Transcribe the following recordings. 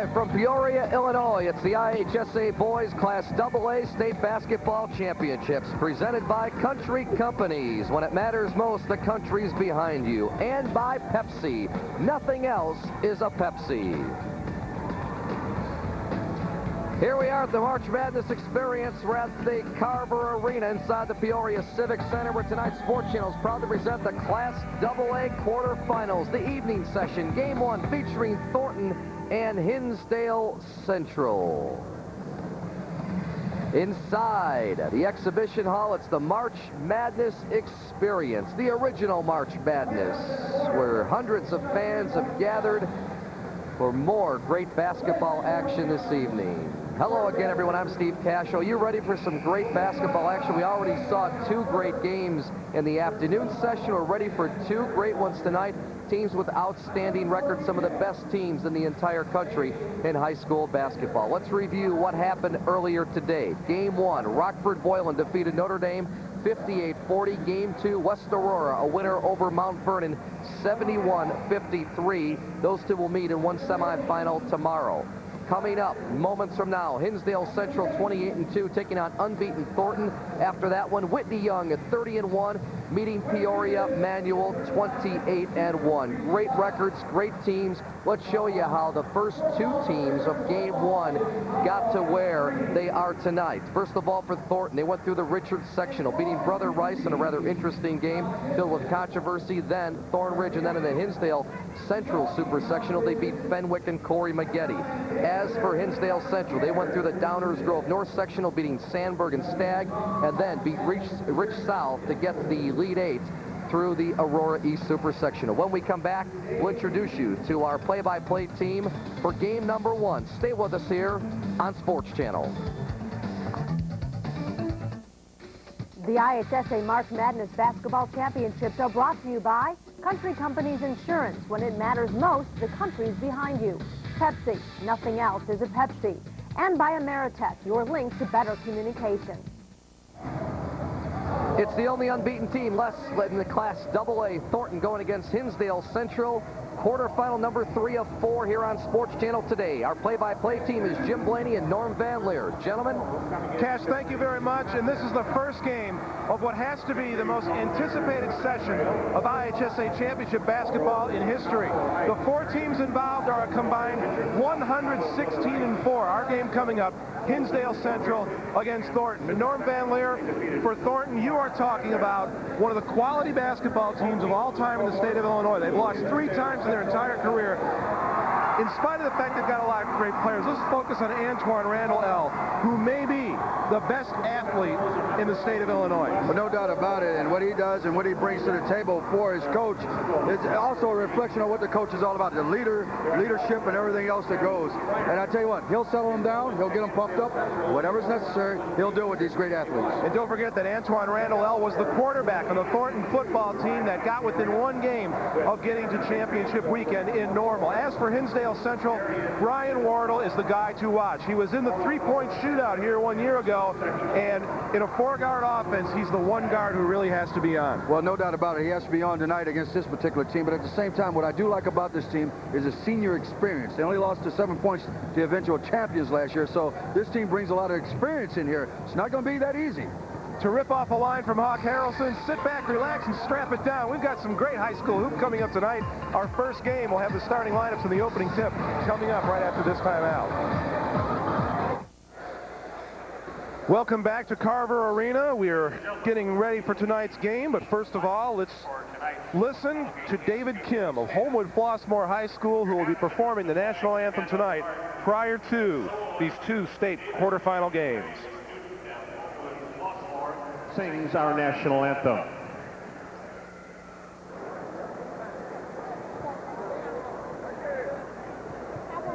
Live from Peoria, Illinois, it's the IHSA Boys Class AA State Basketball Championships presented by Country Companies. When it matters most, the country's behind you. And by Pepsi. Nothing else is a Pepsi. Here we are at the March Madness experience. We're at the Carver Arena inside the Peoria Civic Center, where tonight's Sports Channel is proud to present the Class AA quarterfinals, the evening session, Game 1 featuring Thornton and Hinsdale Central. Inside the exhibition hall, it's the March Madness experience, the original March Madness, where hundreds of fans have gathered for more great basketball action this evening. Hello again, everyone. I'm Steve Cascio. You ready for some great basketball action? We already saw two great games in the afternoon session. We're ready for two great ones tonight. Teams with outstanding records, some of the best teams in the entire country in high school basketball. Let's review what happened earlier today. Game 1, Rockford Boylan defeated Notre Dame 58-40. Game 2, West Aurora, a winner over Mount Vernon 71-53. Those two will meet in one semifinal tomorrow. Coming up moments from now, Hinsdale Central 28-2 taking on unbeaten Thornton. After that one, Whitney Young at 30-1 meeting Peoria Manual 28-1. Great records, great teams. Let's show you how the first two teams of Game 1 got to where they are tonight. First of all, for Thornton, they went through the Richards sectional, beating Brother Rice in a rather interesting game filled with controversy. Then Thornridge, and then in the Hinsdale Central Super Sectional, they beat Fenwick and Corey Maggette. As for Hinsdale Central, they went through the Downers Grove North Sectional, beating Sandburg and Stagg, and then beat Rich South to get the lead 8 through the Aurora East Super Sectional. When we come back, we'll introduce you to our play-by-play team for game number 1. Stay with us here on Sports Channel. The IHSA March Madness Basketball Championships are brought to you by Country Companies Insurance. When it matters most, the country's behind you. Pepsi, nothing else is a Pepsi. And by Ameritech, your link to better communication. It's the only unbeaten team left in the Class AA. Thornton going against Hinsdale Central. Quarterfinal number 3 of 4 here on Sports Channel today. Our play-by-play team is Jim Blaney and Norm Van Leer. Gentlemen. Cash, thank you very much. And this is the first game of what has to be the most anticipated session of IHSA Championship basketball in history. The 4 teams involved are a combined 116-4. Our game coming up, Hinsdale Central against Thornton. And Norm Van Leer, for Thornton, you are talking about one of the quality basketball teams of all time in the state of Illinois. They've lost 3 times in their entire career. In spite of the fact they've got a lot of great players, let's focus on Antoine Randall L., who may be the best athlete in the state of Illinois. Well, no doubt about it, and what he does and what he brings to the table for his coach is also a reflection of what the coach is all about, the leadership and everything else that goes. And I tell you what, he'll settle them down, he'll get them pumped up, whatever's necessary, he'll do it with these great athletes. And don't forget that Antoine Randall L. was the quarterback of the Thornton football team that got within 1 game of getting to championship weekend in Normal. As for Hinsdale Central, Brian Wardle is the guy to watch. He was in the 3-point shootout here 1 year ago, and in a 4-guard offense, he's the one guard who really has to be on. Well, no doubt about it. He has to be on tonight against this particular team, but at the same time, what I do like about this team is a senior experience. They only lost to 7 points to the eventual champions last year, so this team brings a lot of experience in here. It's not going to be that easy. To rip off a line from Hawk Harrelson, sit back, relax, and strap it down. We've got some great high school hoop coming up tonight. Our first game will have the starting lineups in the opening tip coming up right after this timeout. Welcome back to Carver Arena. We are getting ready for tonight's game, but first of all, let's listen to David Kim of Homewood Flossmoor High School, who will be performing the national anthem tonight prior to these 2 state quarterfinal games. Sings our national anthem.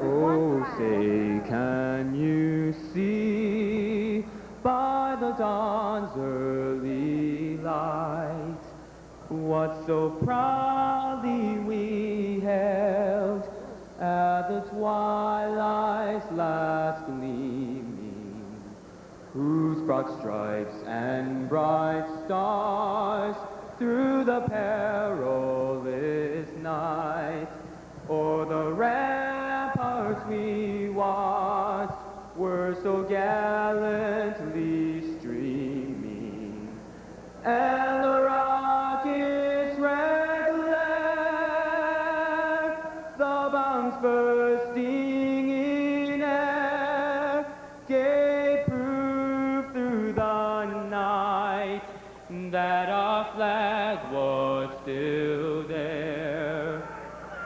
Oh, say, can you see by the dawn's early light what so proudly we held at the twilight's last gleaming, whose broad stripes and bright stars through the perilous night o'er the ramparts we flag was still there.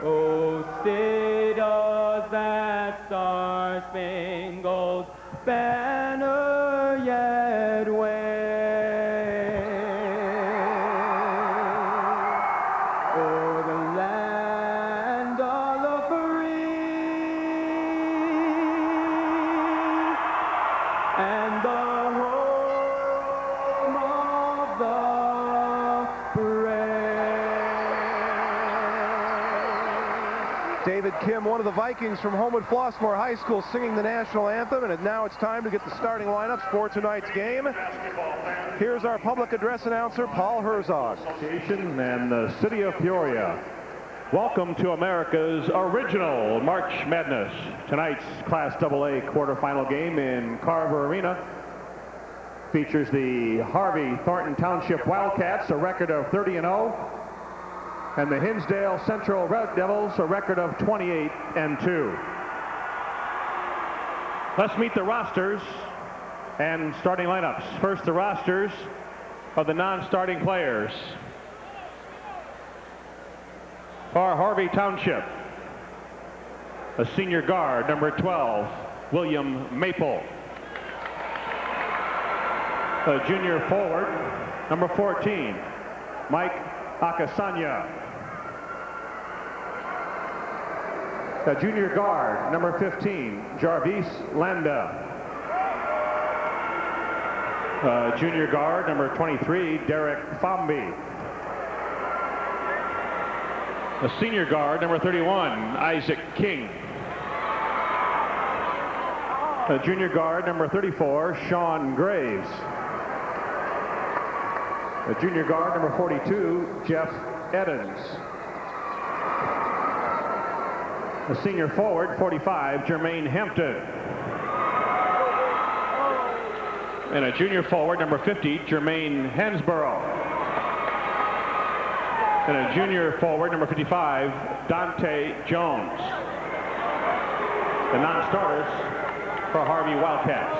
Oh, say does that star-spangled banner yet wave o'er the land of the free and the home of the brave. David Kim, one of the Vikings from home at Flossmoor High School, singing the national anthem, and now it's time to get the starting lineups for tonight's game. Here's our public address announcer, Paul Herzog. And the city of Peoria. Welcome to America's original March Madness. Tonight's Class AA quarterfinal game in Carver Arena features the Harvey Thornton Township Wildcats, a record of 30-0, and the Hinsdale Central Red Devils, a record of 28-2. Let's meet the rosters and starting lineups. First, the rosters of the non-starting players. For Harvey Township, a senior guard, number 12, William Maple. A junior forward, number 14, Mike Akasanya. A junior guard, number 15, Jarvis Landa. Junior guard, number 23, Derek Fomby. A senior guard, number 31, Isaac King. A junior guard, number 34, Sean Graves. A junior guard, number 42, Jeff Edens. A senior forward, 45, Jermaine Hampton. And a junior forward, number 50, Jermaine Hansborough. And a junior forward, number 55, Dante Jones. The non-starters for Harvey Wildcats.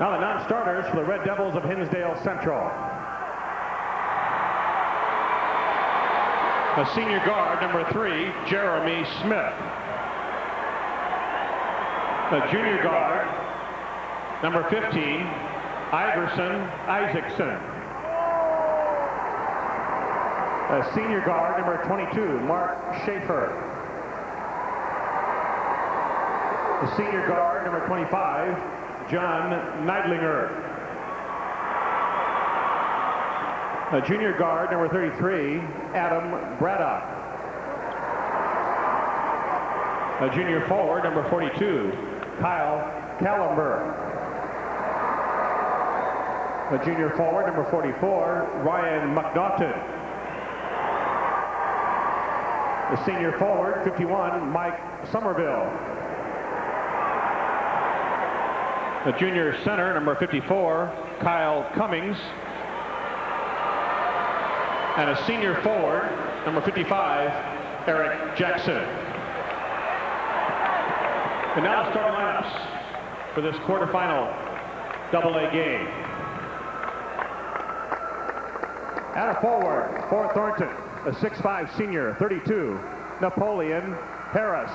Now the non-starters for the Red Devils of Hinsdale Central. A senior guard, number 3, Jeremy Smith. A junior guard, number 15, Iverson Isaacson. A senior guard, number 22, Mark Schaefer. The senior guard, number 25, John Neidlinger. A junior guard, number 33, Adam Braddock. A junior forward, number 42, Kyle Callenberg. A junior forward, number 44, Ryan McNaughton. The senior forward, 51, Mike Somerville. The junior center, number 54, Kyle Cummings. And a senior forward, number 55, Eric Jackson. And now the starting lineups for this quarterfinal AA game. At a forward for Thornton, a 6'5 senior, 32, Napoleon Harris.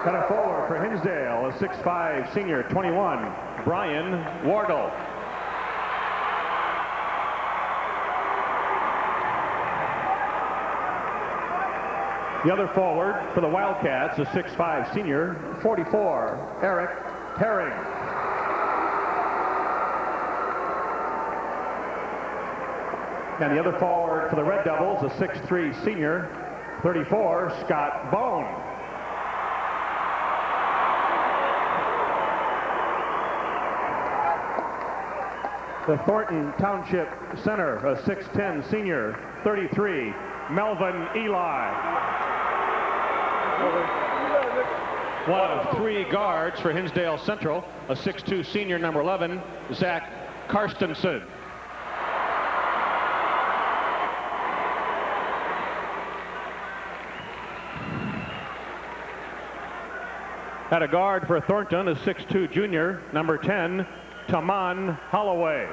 At a forward for Hinsdale, a 6'5 senior, 21, Brian Wardle. The other forward for the Wildcats, a 6'5 senior, 44, Eric Herring. And the other forward for the Red Devils, a 6'3 senior, 34, Scott Bone. The Thornton Township center, a 6'10 senior, 33, Melvin Eli. One of 3 guards for Hinsdale Central, a 6'2 senior, number 11, Zach Karstensen. At a guard for Thornton, a 6'2 junior, number 10, Taman Holloway.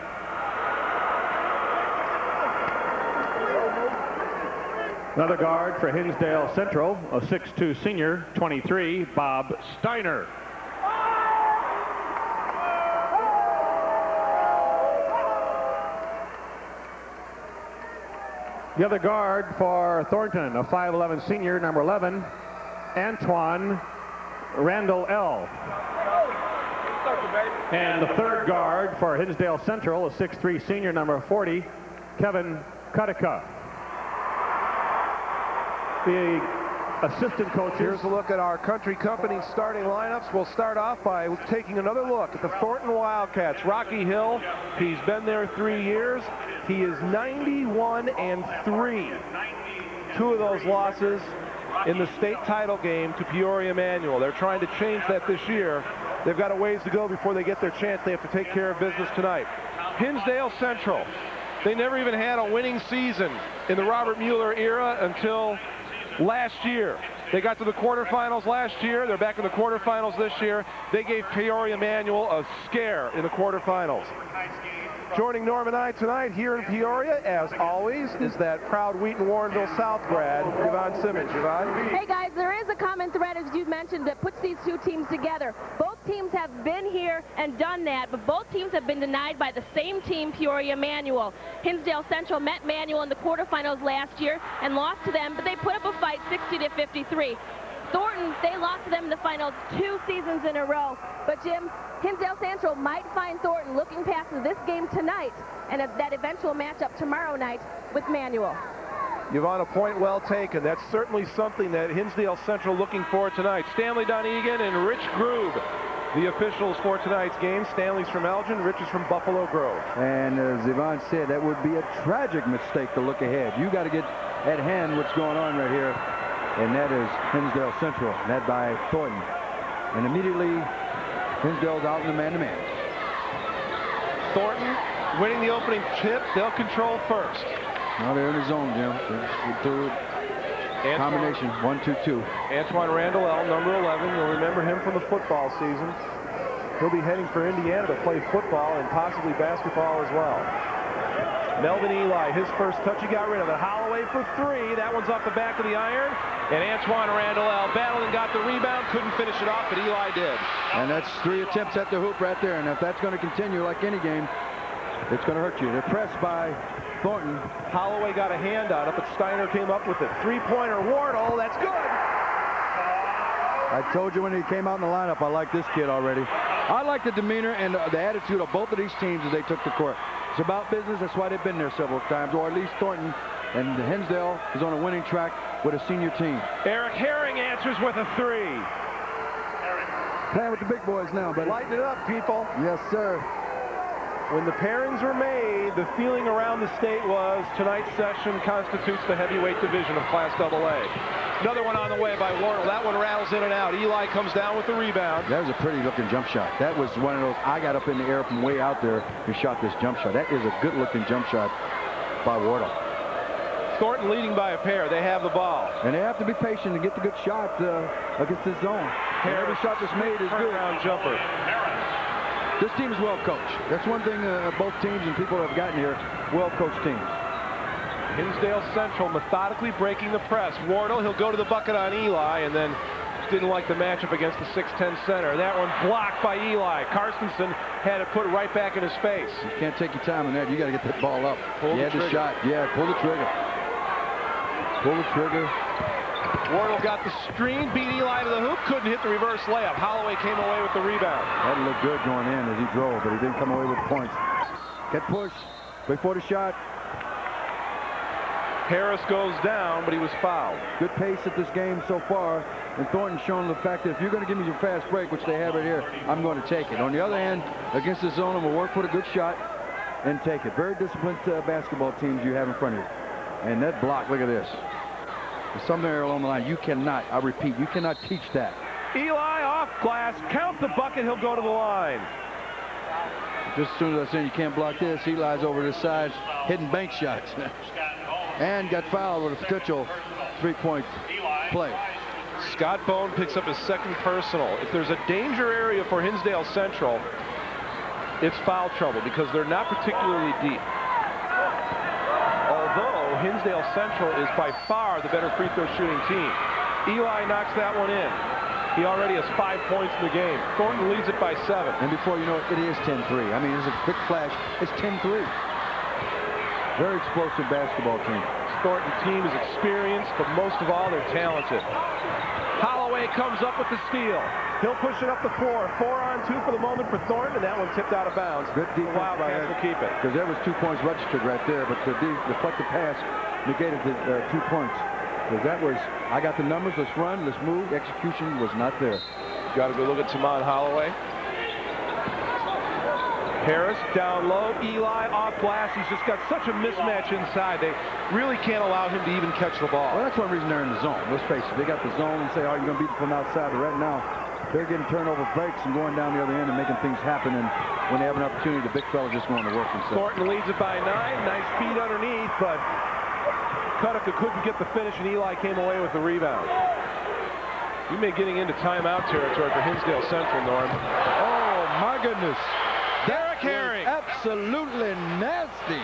Another guard for Hinsdale Central, a 6'2 senior, 23, Bob Steiner. The other guard for Thornton, a 5'11 senior, number 11, Antoine Randall L. And the third guard for Hinsdale Central, a 6'3 senior, number 40, Kevin Kutica. The assistant coaches. Here's a look at our country company starting lineups. We'll start off by taking another look at the Thornton Wildcats. Rocky Hill, he's been there 3 years. He is 91-3. 2 of those losses in the state title game to Peoria Manual. They're trying to change that this year. They've got a ways to go before they get their chance. They have to take care of business tonight. Hinsdale Central, they never even had a winning season in the Robert Mueller era until last year. They got to the quarterfinals last year. They're back in the quarterfinals this year. They gave Peoria Manual a scare in the quarterfinals. Joining Norm and I tonight here in Peoria, as always, is that proud Wheaton-Warrenville South grad, Yvonne Simmons. Yvonne? Hey guys, there is a common thread, as you mentioned, that puts these two teams together. Both teams have been here and done that, but both teams have been denied by the same team, Peoria Manual. Hinsdale Central met Manual in the quarterfinals last year and lost to them, but they put up a fight 60-53. Thornton, they lost to them in the finals 2 seasons in a row. But Jim, Hinsdale Central might find Thornton looking past this game tonight and that eventual matchup tomorrow night with Manual. Yvonne, a point well taken. That's certainly something that Hinsdale Central looking for tonight. Stanley Donegan and Rich Grube, the officials for tonight's game. Stanley's from Elgin, Rich is from Buffalo Grove. And as Yvonne said, that would be a tragic mistake to look ahead. You got to get at hand what's going on right here. And that is Hinsdale Central, led by Thornton. And immediately, Hinsdale's out in the man-to-man. Thornton winning the opening tip. They'll control first. Now they're in the zone, Jim. Third combination, 1-2-2. Antoine Randall L, number 11. You'll remember him from the football season. He'll be heading for Indiana to play football and possibly basketball as well. Melvin Eli, his first touch, he got rid of it. Holloway for 3. That one's off the back of the iron. And Antoine Randall L battled and got the rebound. Couldn't finish it off, but Eli did. And that's 3 attempts at the hoop right there. And if that's going to continue like any game, it's going to hurt you. They're pressed by Thornton. Holloway got a hand on it, but Steiner came up with it. 3-pointer, Wardle, that's good. I told you when he came out in the lineup, I like this kid already. I like the demeanor and the attitude of both of these teams as they took the court. It's about business. That's why they've been there several times, or at least Thornton. And Hinsdale is on a winning track with a senior team. Eric Herring answers with a 3. Playing with the big boys now, buddy. Lighten it up, people. Yes, sir. When the pairings were made, the feeling around the state was tonight's session constitutes the heavyweight division of Class AA. Another one on the way by Wardle. That one rattles in and out. Eli comes down with the rebound. That was a pretty looking jump shot. That was one of those, I got up in the air from way out there and shot this jump shot. That is a good looking jump shot by Wardle. Thornton leading by a pair. They have the ball. And they have to be patient to get the good shot against this zone. Every shot that's made is good. Turnaround jumper. This team is well coached. That's one thing both teams and people have gotten here, well coached teams. Hinsdale Central methodically breaking the press. Wardle, he'll go to the bucket on Eli, and then didn't like the matchup against the 6'10 center. That one blocked by Eli. Carstensen had it put right back in his face. You can't take your time on that. You got to get that ball up. Pull the trigger. Shot. Yeah, pull the trigger. Pull the trigger. Wardle got the screen, beat Eli to the hoop, couldn't hit the reverse layup. Holloway came away with the rebound. That looked good going in as he drove, but he didn't come away with points. Get pushed before the shot. Harris goes down, but he was fouled. Good pace at this game so far, and Thornton's shown the fact that if you're going to give me your fast break, which they have right here, I'm going to take it. On the other hand, against the zone, I'm going to work for a good shot and take it. Very disciplined basketball teams you have in front of you. And that block, look at this. Somewhere along the line, you cannot, I repeat, you cannot teach that. Eli off glass, count the bucket, he'll go to the line. Just as soon as I said you can't block this, Eli's over to the side, hitting bank shots. And got fouled with a potential 3-point play. Scott Bone picks up his second personal. If there's a danger area for Hinsdale Central, it's foul trouble because they're not particularly deep. Although Hinsdale Central is by far the better free throw shooting team. Eli knocks that one in. He already has 5 points in the game. Thornton leads it by 7. And before you know it, it is 10-3. I mean, it's a quick flash. It's 10-3. Very explosive basketball team. Thornton team is experienced, but most of all, they're talented. Holloway comes up with the steal. He'll push it up the floor. 4-on-2 for the moment for Thornton, and that one tipped out of bounds. Good defense by Wildcats will keep it. Because there was 2 points registered right there, but the deflected pass negated the 2 points. Because that was, I got the numbers, let's run, let's move. Execution was not there. Got to go look at Tamon Holloway. Harris down low. Eli off glass. He's just got such a mismatch inside. They really can't allow him to even catch the ball. Well, that's one reason they're in the zone. Let's face it. They got the zone and say, oh, you're going to beat them from outside. But right now, they're getting turnover breaks and going down the other end and making things happen. And when they have an opportunity, the big fella's just going to work himself. Thornton leads it by 9. Nice feed underneath, but Kutica couldn't get the finish, and Eli came away with the rebound. You may be getting into timeout territory for Hinsdale Central, Norm. Oh, my goodness. Derek Herring. Absolutely nasty.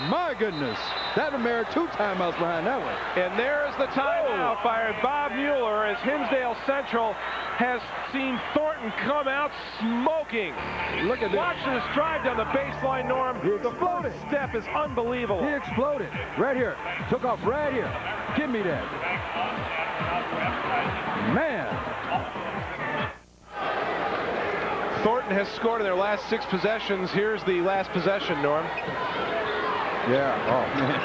My goodness. That would merit 2 timeouts behind that one. And there's the timeout by Bob Mueller as Hinsdale Central has seen Thornton come out smoking. Look at this. Watch this drive down the baseline, Norm. The floated step is unbelievable. He exploded. Right here. Took off right here. Give me that. Man. Thornton has scored in their last 6 possessions. Here's the last possession, Norm. Yeah. Oh, man.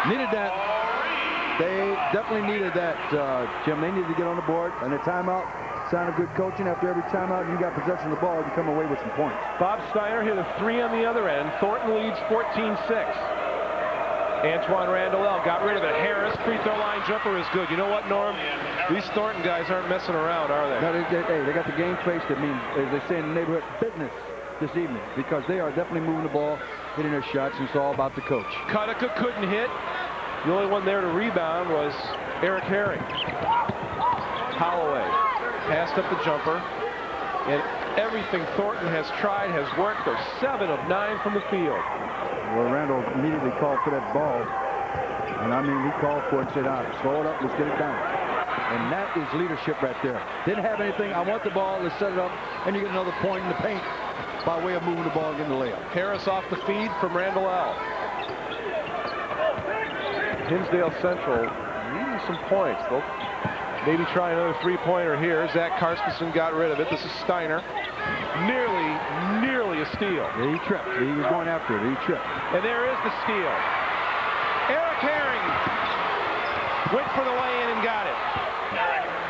Needed that. They definitely needed that, Jim. They needed to get on the board. And a timeout. Sign of good coaching. After every timeout, you got possession of the ball, you come away with some points. Bob Steiner hit a 3 on the other end. Thornton leads 14-6. Antoine Randall got rid of it. Harris, free throw line jumper is good. You know what, Norm? These Thornton guys aren't messing around, are they? No, they got the game face. That means, as they say in the neighborhood, business this evening. Because they are definitely moving the ball, hitting their shots, and it's all about the coach. Kutica couldn't hit. The only one there to rebound was Eric Herring. Holloway passed up the jumper. And everything Thornton has tried has worked. They're 7 of 9 from the field. Well, Randall immediately called for that ball. And I mean, he called for it and said, slow it up, let's get it down. And that is leadership right there. Didn't have anything. I want the ball, let's set it up. And you get another point in the paint by way of moving the ball and getting the layup. Harris off the feed from Randall L. Hinsdale Central needing some points. They'll maybe try another 3-pointer here. Zach Karstensen got rid of it. This is Steiner. Nearly a steal. Yeah, he tripped. He was going after it. He tripped. And there is the steal. Eric Herring went for the lay-in and got it.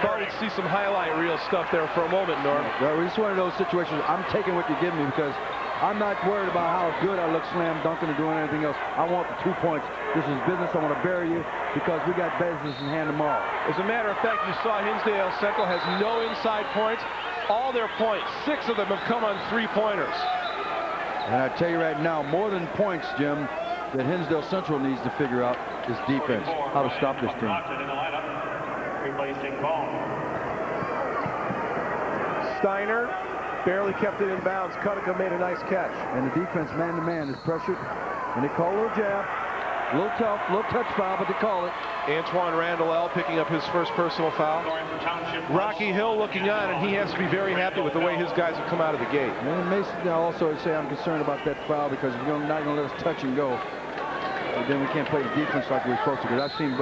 Thought he'd see some highlight reel stuff there for a moment, Norm. Well, it's one of those situations. I'm taking what you give me because I'm not worried about how good I look slam dunking or doing anything else. I want the 2 points. This is business. I want to bury you because we got business in hand tomorrow. As a matter of fact, you saw Hinsdale Central has no inside points. All their points, 6 of them have come on 3-pointers. And I tell you right now, more than points, Jim, that Hinsdale Central needs to figure out is defense. How to stop this team. Steiner barely kept it in bounds. Kutica made a nice catch. And the defense, man-to-man, is pressured. And they call a little jab. A little tough, a little touch foul, but they call it. Antoine Randall L. picking up his first personal foul. Rocky Hill looking on, and he has to be very happy with the way his guys have come out of the gate. And Mason also say I'm concerned about that foul because if you're not going to let us touch and go, then we can't play the defense like we're supposed to. Because I've seen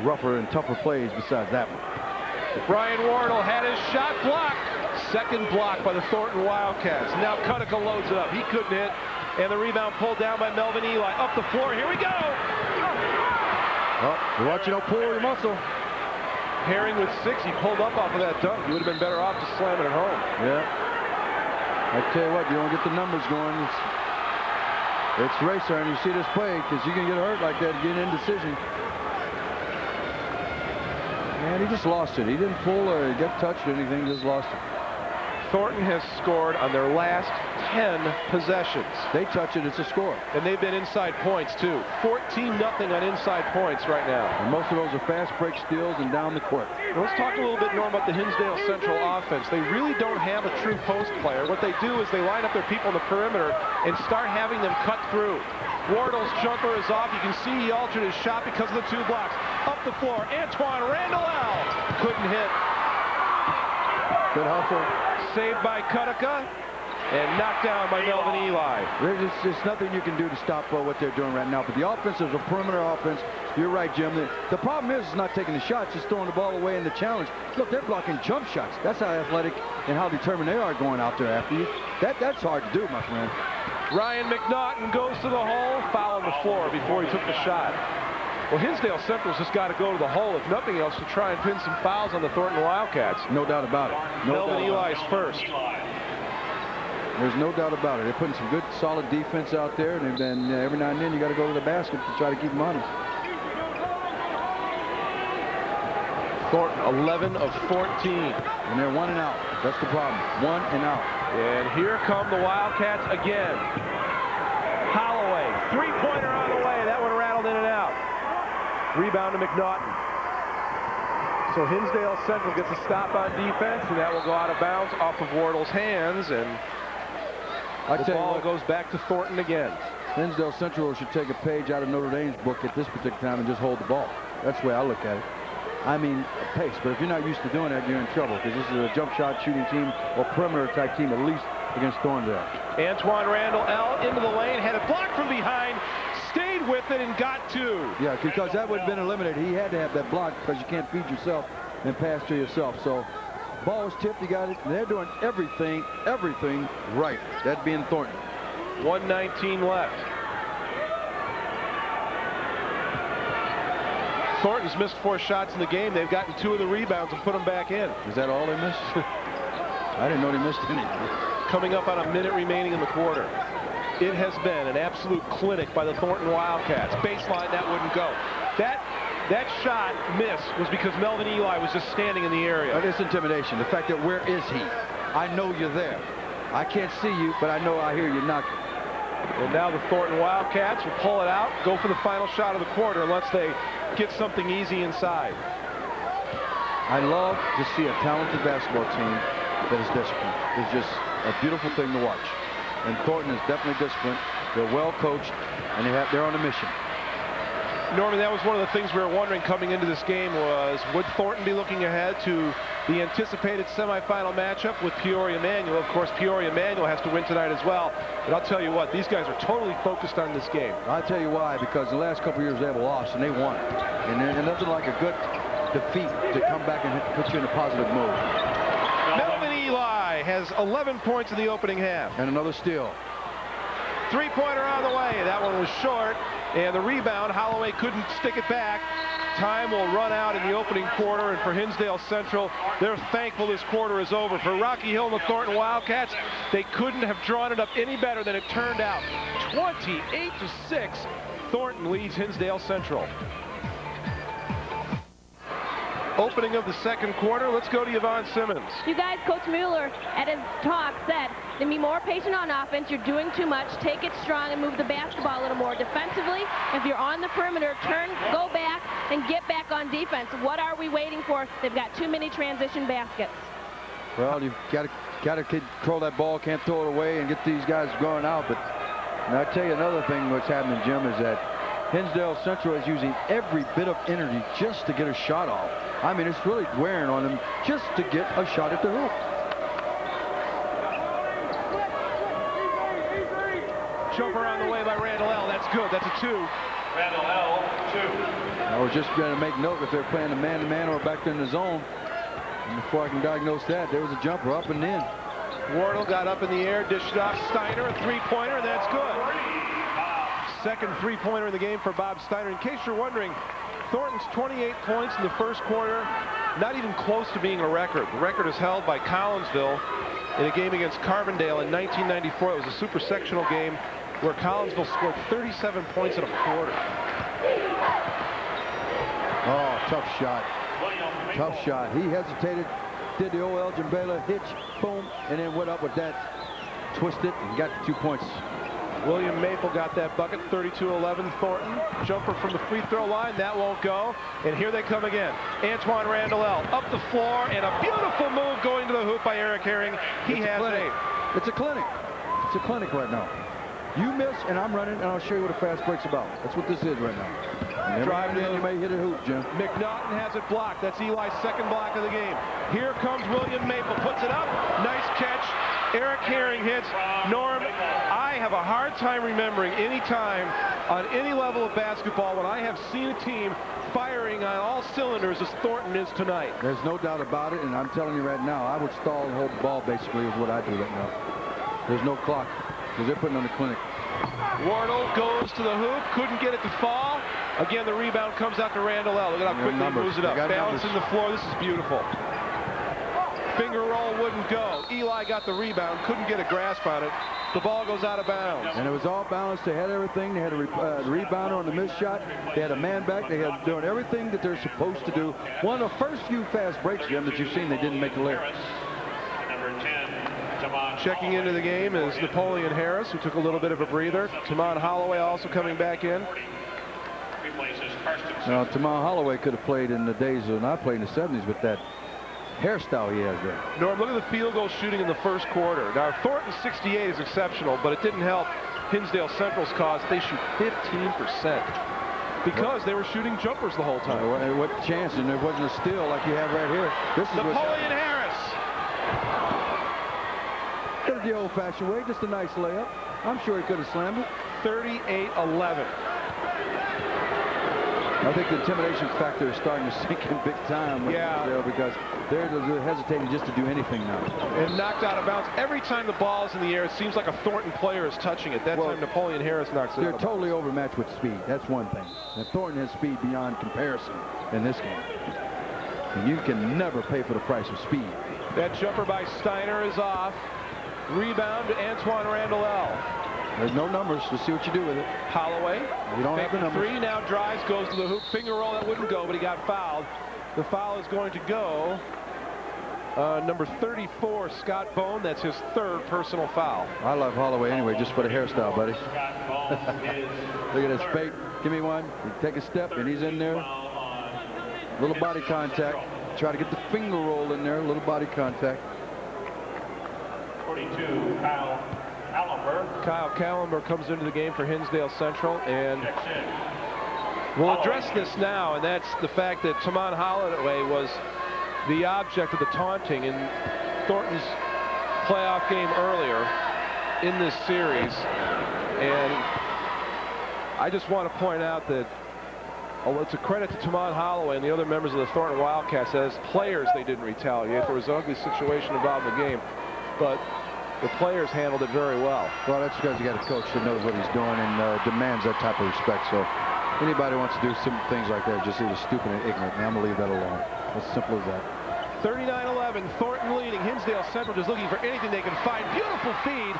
rougher and tougher plays besides that one. Brian Wardle had his shot blocked. Second block by the Thornton Wildcats. Now Kutica loads it up. He couldn't hit. And the rebound pulled down by Melvin Eli. Up the floor. Here we go. Oh, you watch you don't pull your muscle. Herring with 6. He pulled up off of that dunk. He would have been better off just slamming it home. Yeah. I tell you what, you don't get the numbers going. It's racer, and you see this play because you can get hurt like that and get an indecision. Man, he just lost it. He didn't pull or get touched or anything, just lost it. Thornton has scored on their last 10 possessions. They touch it, it's a score. And they've been inside points, too. 14-0 on inside points right now. And most of those are fast break steals and down the court. Well, let's talk a little bit more about the Hinsdale Central offense. They really don't have a true post player. What they do is they line up their people on the perimeter and start having them cut through. Wardle's jumper is off. You can see he altered his shot because of the 2 blocks. Up the floor, Antoine Randall couldn't hit. Good hustle. Saved by Kutica and knocked down by Melvin Eli. There's just nothing you can do to stop what they're doing right now. But the offense is a perimeter offense. You're right, Jim. The problem is not taking the shots, just throwing the ball away in the challenge. Look, they're blocking jump shots. That's how athletic and how determined they are going out there after you. That's hard to do, my friend. Ryan McNaughton goes to the hole, foul on the floor before he took the shot. Well, Hinsdale Central's just got to go to the hole, if nothing else, to try and pin some fouls on the Thornton Wildcats. No doubt about it. Melvin Eli's first. There's no doubt about it. They're putting some good, solid defense out there, and then every now and then you got to go to the basket to try to keep them honest. Thornton 11 of 14. And they're 1 and out. That's the problem. 1 and out. And here come the Wildcats again. Holloway, 3-pointer on the way. That one rattled in and out. Rebound to McNaughton. So Hinsdale Central gets a stop on defense, and that will go out of bounds off of Wardle's hands, and the ball goes back to Thornton again. Hinsdale Central should take a page out of Notre Dame's book at this particular time and just hold the ball. That's the way I look at it. I mean, pace, but if you're not used to doing that, you're in trouble, because this is a jump shot shooting team or perimeter type team, at least against Thorndale. Antoine Randall into the lane, had it blocked from behind, stayed with it and got 2. Yeah, because that would have been eliminated. He had to have that block because you can't feed yourself and pass to yourself. So ball was tipped, he got it, and they're doing everything right. That being Thornton. 1:19 left. Thornton's missed 4 shots in the game. They've gotten 2 of the rebounds and put them back in. Is that all they missed? I didn't know they missed any. Coming up on a minute remaining in the quarter. It has been an absolute clinic by the Thornton Wildcats. Baseline, that wouldn't go. That shot miss was because Melvin Eli was just standing in the area. But it's intimidation. The fact that where is he? I know you're there. I can't see you, but I know I hear you knocking. And now the Thornton Wildcats will pull it out, go for the final shot of the quarter unless they get something easy inside. I love to see a talented basketball team that is disciplined. It's just a beautiful thing to watch. And Thornton is definitely disciplined. They're well coached, and they're on a mission. Norman, that was one of the things we were wondering coming into this game was, would Thornton be looking ahead to the anticipated semifinal matchup with Peoria Manual? Of course, Peoria Manual has to win tonight as well. But I'll tell you what, these guys are totally focused on this game. I'll tell you why, because the last couple years they have lost, and they won. And there's nothing like a good defeat to come back and put you in a positive mood. Melvin Eli has 11 points in the opening half. And another steal. 3-pointer on the way. That one was short. And the rebound, Holloway couldn't stick it back. Time will run out in the opening quarter, and for Hinsdale Central, they're thankful this quarter is over. For Rocky Hill and the Thornton Wildcats, they couldn't have drawn it up any better than it turned out. 28-6, Thornton leads Hinsdale Central. Opening of the second quarter, let's go to Yvonne Simmons. You guys, Coach Mueller at his talk said to be more patient on offense. You're doing too much. Take it strong and move the basketball a little more. Defensively, if you're on the perimeter, go back and get back on defense. What are we waiting for? They've got too many transition baskets. Well, you've got to control that ball, can't throw it away and get these guys going out. But I'll tell you another thing what's happening, Jim, is that Hinsdale Central is using every bit of energy just to get a shot off. I mean, it's really wearing on them just to get a shot at the hoop. Jumper on the way by Randall L. That's good. That's a 2. Randall L, 2. I was just going to make note if they're playing a man-to-man or back in the zone. And before I can diagnose that, there was a jumper up and in. Wardle got up in the air, dished off Steiner, a 3-pointer, and that's good. Second 3-pointer in the game for Bob Steiner. In case you're wondering, Thornton's 28 points in the first quarter, not even close to being a record. The record is held by Collinsville in a game against Carbondale in 1994. It was a super sectional game where Collinsville scored 37 points in a quarter. Oh, tough shot. Tough shot. He hesitated, did the old Elgin Baylor hitch, boom, and then went up with that twist it, and got the 2 points. William Maple got that bucket, 32-11 Thornton. Jumper from the free throw line, that won't go. And here they come again. Antoine Randall up the floor, and a beautiful move going to the hoop by Eric Herring. He has 8. It's a clinic. It's a clinic right now. You miss, and I'm running, and I'll show you what a fast break's about. That's what this is right now. Drive in, you may hit a hoop, Jim. McNaughton has it blocked. That's Eli's second block of the game. Here comes William Maple, puts it up. Nice catch. Eric Herring hits. Norm, I have a hard time remembering any time on any level of basketball when I have seen a team firing on all cylinders as Thornton is tonight. There's no doubt about it, and I'm telling you right now, I would stall and hold the ball basically is what I do right now. There's no clock because they're putting on the clinic. Wardle goes to the hoop, couldn't get it to fall. Again, the rebound comes out to Randall. Look at how quickly he moves it up. Balancing the floor. This is beautiful. Finger roll wouldn't go. Eli got the rebound, couldn't get a grasp on it. The ball goes out of bounds. And it was all balanced. They had everything. They had a rebounder on the missed shot. They had a man back. They had doing everything that they're supposed to do. One of the first few fast breaks, Jim, that you've seen, they didn't make a layup. Checking into the game is Napoleon Harris, who took a little bit of a breather. Tamon Holloway also coming back in. Now, Tamon Holloway could have played in the days when I played in the 70s with that hairstyle he has there. Norm, look at the field goal shooting in the first quarter. Now, Thornton's 68 is exceptional, but it didn't help Hinsdale Central's cause. They shoot 15% because they were shooting jumpers the whole time. What chance? And there wasn't a steal like you have right here. This is Napoleon Harris. Did it the old-fashioned way, just a nice layup. I'm sure he could have slammed it. 38-11. I think the intimidation factor is starting to sink in big time with Hinsdale because they're hesitating just to do anything now. And knocked out of bounds. Every time the ball is in the air, it seems like a Thornton player is touching it. That time Napoleon Harris knocks it out. They're totally overmatched with speed. That's one thing. And Thornton has speed beyond comparison in this game. And you can never pay for the price of speed. That jumper by Steiner is off. Rebound to Antoine Randall. There's no numbers. Let's see what you do with it. Holloway. You don't have the numbers. 3 now drives, goes to the hoop. Finger roll, that wouldn't go, but he got fouled. The foul is going to go. Number 34, Scott Bone. That's his 3rd personal foul. I love Holloway anyway, just for the hairstyle, buddy. Look at his fake. Give me one. You take a step, and he's in there. Little body contact. Try to get the finger roll in there. Little body contact. 42, Kyle Callenberg. Kyle Callenberg comes into the game for Hinsdale Central, and we'll address this now, and that's the fact that Tamon Holloway was the object of the taunting in Thornton's playoff game earlier in this series. And I just want to point out that it's a credit to Tamon Holloway and the other members of the Thornton Wildcats. As players, they didn't retaliate. There was an ugly situation involved in the game, but the players handled it very well. Well, that's because you got a coach that knows what he's doing and demands that type of respect. So anybody wants to do some things like that just either stupid and ignorant, and I'm going to leave that alone. As simple as that. 39-11, Thornton leading. Hinsdale Central just looking for anything they can find. Beautiful feed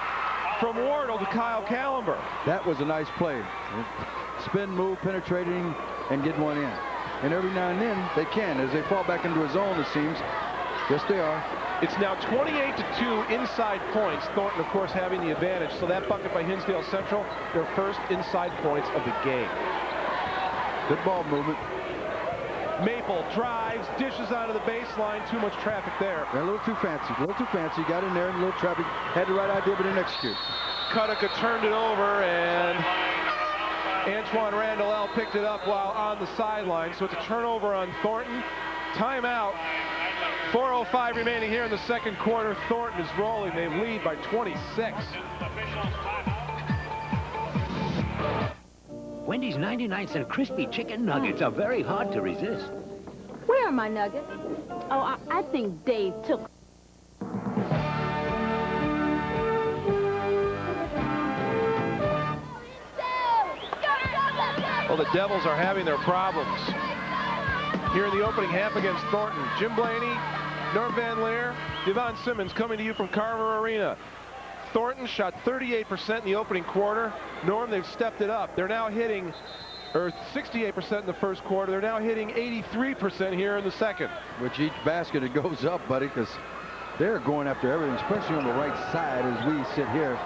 from Wardle to Kyle Callenberg. That was a nice play. Spin move, penetrating, and getting one in. And every now and then, they can. As they fall back into a zone, it seems. Yes, they are. It's now 28-2 inside points. Thornton, of course, having the advantage. So that bucket by Hinsdale Central, their first inside points of the game. Good ball movement. Maple drives, dishes onto the baseline. Too much traffic there. They're a little too fancy. A little too fancy. Got in there, and a little traffic. Had the right idea, but didn't execute. Kutica turned it over, and Antoine Randall picked it up while on the sideline. So it's a turnover on Thornton. Timeout. 4:05 remaining here in the second quarter. Thornton is rolling. They lead by 26. Wendy's 99-cent crispy chicken nuggets are very hard to resist. Where are my nuggets? Oh, I think Dave took. Well, the Devils are having their problems here in the opening half against Thornton. Jim Blaney, Norm Van Leer, Devon Simmons coming to you from Carver Arena. Thornton shot 38% in the opening quarter. Norm, they've stepped it up. They're now hitting, or 68% in the first quarter. They're now hitting 83% here in the second. Which each basket it goes up, buddy, because They're going after everything, especially on the right side as we sit here.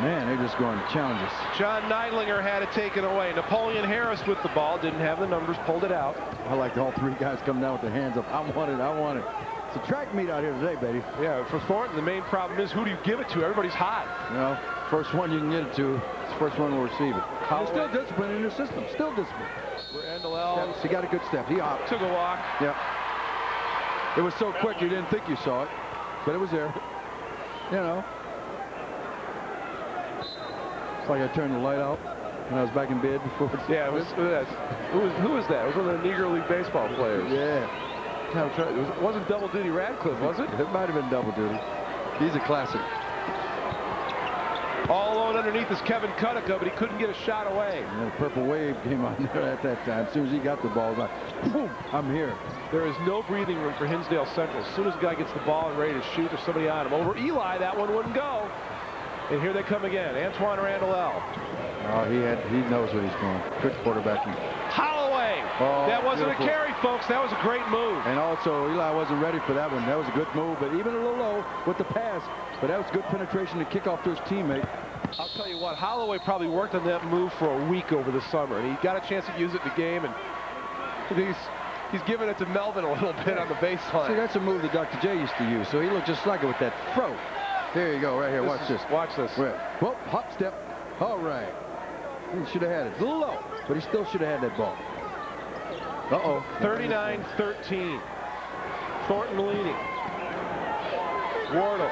Man, they're just going to challenge us. John Neidlinger had it taken away. Napoleon Harris with the ball, didn't have the numbers, pulled it out. I like all three guys coming down with their hands up. I want it, I want it. It's a track meet out here today, baby. Yeah, for Thornton, the main problem is who do you give it to? Everybody's hot. You know, first one you can get it to, it's the first one will receive it. They're still disciplined in their system, still disciplined. Randall he got a good step. He hopped. Took a walk. Yeah. It was so quick you didn't think you saw it, but it was there. You know. It's like I turned the light out when I was back in bed before. Yeah, who was that? It was one of the Negro League baseball players. Yeah. It wasn't double duty Radcliffe, was it? It might have been double duty. He's a classic. All alone underneath is Kevin Cuddica, but he couldn't get a shot away. And the purple wave came on there at that time. As soon as he got the ball, it was like, boom, I'm here. There is no breathing room for Hinsdale Central. As soon as the guy gets the ball and ready to shoot, there's somebody on him. Over Eli, that one wouldn't go. And here they come again. Antoine Randall. Oh, he knows what he's doing. Good quarterbacking. Holloway. Oh, that wasn't beautiful. a carry, folks. That was a great move. And also, Eli wasn't ready for that one. That was a good move, but even a little low with the pass. But that was good penetration to kick off to his teammate. I'll tell you what, Holloway probably worked on that move for a week over the summer, and he got a chance to use it in the game, and he's giving it to Melvin a little bit on the baseline. See, that's a move that Dr. J used to use, so he looked just like it with that throw. There you go, right here. Watch this. Watch this. Right. Whoop, hop step. All right. He should have had it. A little low, but he still should have had that ball. Uh-oh. 39-13. Thornton leading. Wardle.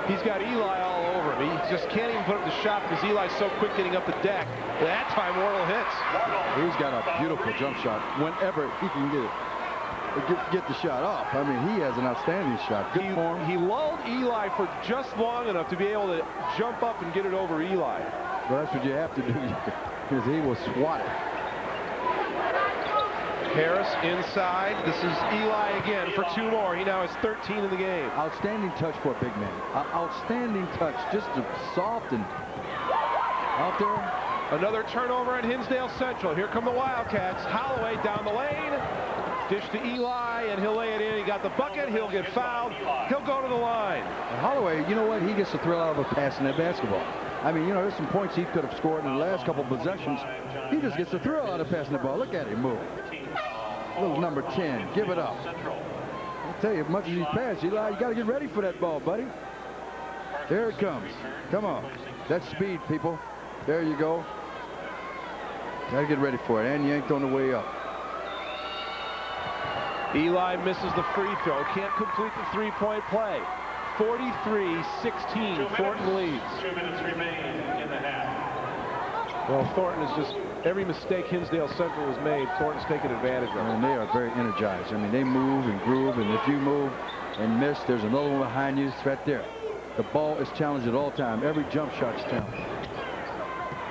He's got Eli all over him. He just can't even put up the shot because Eli's so quick getting up the deck. That time Wardle hits. He's got a beautiful jump shot whenever he can get it. Get the shot off. I mean, he has an outstanding shot. Good form. He lulled Eli for just long enough to be able to jump up and get it over Eli. Well, that's what you have to do because he will swat it. Harris inside. This is Eli again for 2 more. He now has 13 in the game. Outstanding touch for a big man. Outstanding touch. Just soft and out there. Another turnover at Hinsdale Central. Here come the Wildcats. Holloway down the lane. Dish to Eli, and he'll lay it in. He got the bucket. He'll get fouled. He'll go to the line. And Holloway, you know what? He gets the thrill out of a pass in that basketball. I mean, you know, there's some points he could have scored in the last couple possessions. He just gets the thrill out of passing the ball. Look at him move. Little number 10. Give it up. I'll tell you, as much as he's passed, Eli, you got to get ready for that ball, buddy. There it comes. Come on. That's speed, people. There you go. Got to get ready for it. And yanked on the way up. Eli misses the free throw. Can't complete the three-point play. 43-16. Thornton leads. 2 minutes remain in the half. Well, Thornton is just every mistake Hinsdale Central has made, Thornton's taken advantage of. And they are very energized. I mean, they move and groove, and if you move and miss, there's another one behind you. It's right there. The ball is challenged at all time. Every jump shot's challenged.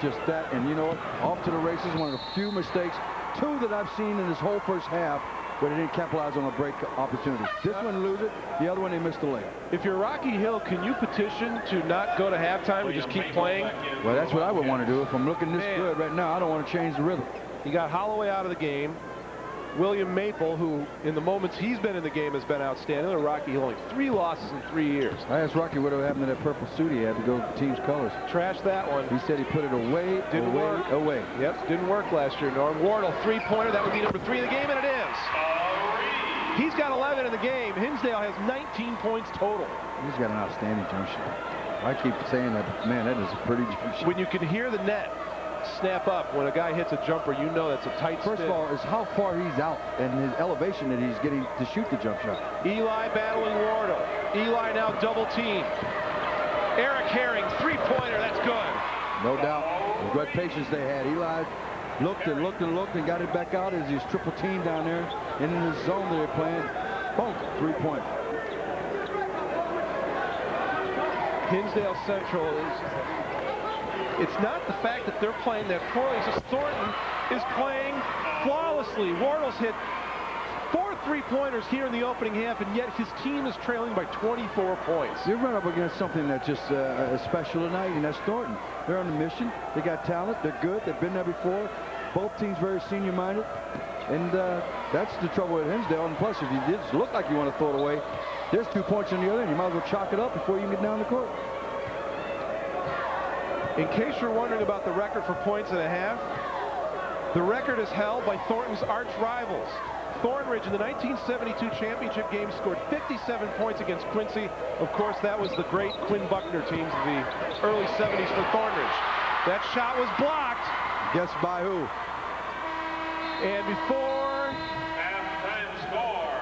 Just that, and you know what? Off to the races. One of the few mistakes, 2 that I've seen in this whole first half, where they didn't capitalize on a break opportunity. This one lose it, the other one they missed the layup. If you're Rocky Hill, can you petition to not go to halftime and just keep playing? Well, that's what I would want to do. If I'm looking this good right now, I don't want to change the rhythm. You got Holloway out of the game. William Maple, who in the moments he's been in the game has been outstanding. And Rocky Hill only 3 losses in 3 years. I asked Rocky what happened to that purple suit he had to go with the team's colors. Trashed that one. He said he put it away, away. Yep, didn't work last year, Norm. Wardle, 3-pointer. That would be number 3 in the game, and it is. He's got 11 in the game. Hinsdale has 19 points total. He's got an outstanding jump shot. I keep saying that, but man, that is a pretty jump shot. When you can hear the net snap up when a guy hits a jumper, you know that's a tight spin. First of all, is how far he's out and his elevation that he's getting to shoot the jump shot. Eli battling Wardle. Eli now double team. Eric Herring, 3-pointer. That's good. No doubt. The good patience they had. Eli looked and looked and looked and got it back out as he's triple team down there. And in the zone they're playing, boom, 3-point. Hinsdale Central is, it's not the fact that they're playing that poorly, it's just Thornton is playing flawlessly. Wardle's hit 4 3-pointers here in the opening half, and yet his team is trailing by 24 points. You run up against something that's just special tonight, and that's Thornton. They're on a mission. They got talent. They're good. They've been there before. Both teams very senior-minded. And that's the trouble with Hinsdale. And plus, if you just look like you want to throw it away, There's 2 points on the other end. You might as well chalk it up before you get down the court. In case you're wondering about the record for points and a half, the record is held by Thornton's arch rivals. Thornridge in the 1972 championship game scored 57 points against Quincy. Of course, that was the great Quinn Buckner teams of the early 70s for Thornridge. That shot was blocked. Guess by who? And before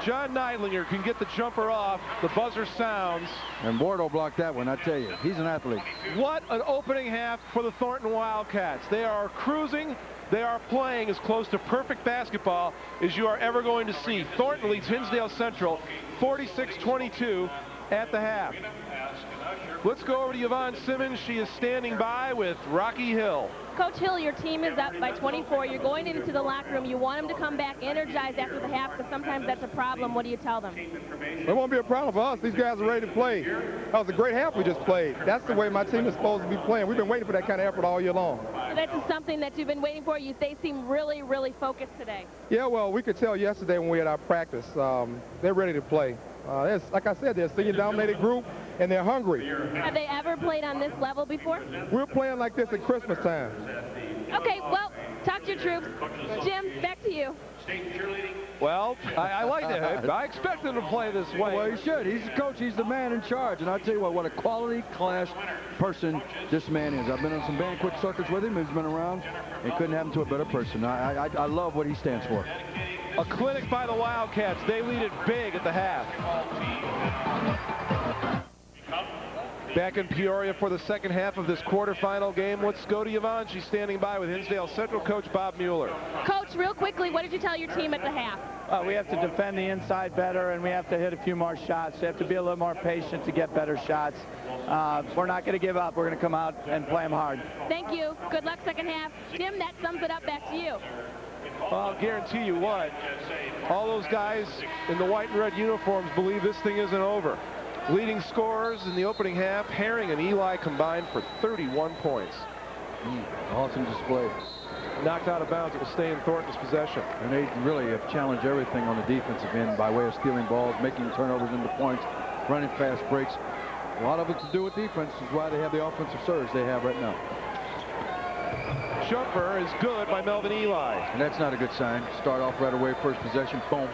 John Neidlinger can get the jumper off, the buzzer sounds. And Wardle blocked that one, I tell you. He's an athlete. What an opening half for the Thornton Wildcats. They are cruising. They are playing as close to perfect basketball as you are ever going to see. Thornton leads Hinsdale Central 46-22 at the half. Let's go over to Yvonne Simmons. She is standing by with Rocky Hill. Coach Hill, your team is up by 24. You're going into the locker room. You want them to come back energized after the half, because sometimes that's a problem. What do you tell them? It won't be a problem for us. These guys are ready to play. That was a great half we just played. That's the way my team is supposed to be playing. We've been waiting for that kind of effort all year long. So that's something that you've been waiting for. They seem really, really focused today. Yeah, well, we could tell yesterday when we had our practice, they're ready to play. Like I said, they're a senior-dominated group, and they're hungry. Have they ever played on this level before? We're playing like this at Christmas time. Okay, well, talk to your troops. Jim, back to you. Well, I like that. I expect him to play this way. Well, he should. He's the coach. He's the man in charge. And I'll tell you what a quality class person this man is. I've been on some banquet circuits with him. He's been around. It couldn't happen to a better person. I love what he stands for. A clinic by the Wildcats. They lead it big at the half. Back in Peoria for the second half of this quarterfinal game. Let's go to Yvonne. She's standing by with Hinsdale Central coach Bob Mueller. Coach, real quickly, what did you tell your team at the half? We have to defend the inside better, and we have to hit a few more shots. We have to be a little more patient to get better shots. We're not going to give up. We're going to come out and play them hard. Thank you. Good luck second half. Jim, that sums it up. Back to you. Well, I'll guarantee you what. All those guys in the white and red uniforms believe this thing isn't over. Leading scorers in the opening half, Herring and Eli combined for 31 points. Awesome display. Knocked out of bounds. It will stay in Thornton's possession. And they really have challenged everything on the defensive end by way of stealing balls, making turnovers into points, running fast breaks. A lot of it to do with defense is why they have the offensive surge they have right now. Jumper is good by Melvin Eli. And that's not a good sign. Start off right away, first possession, boom,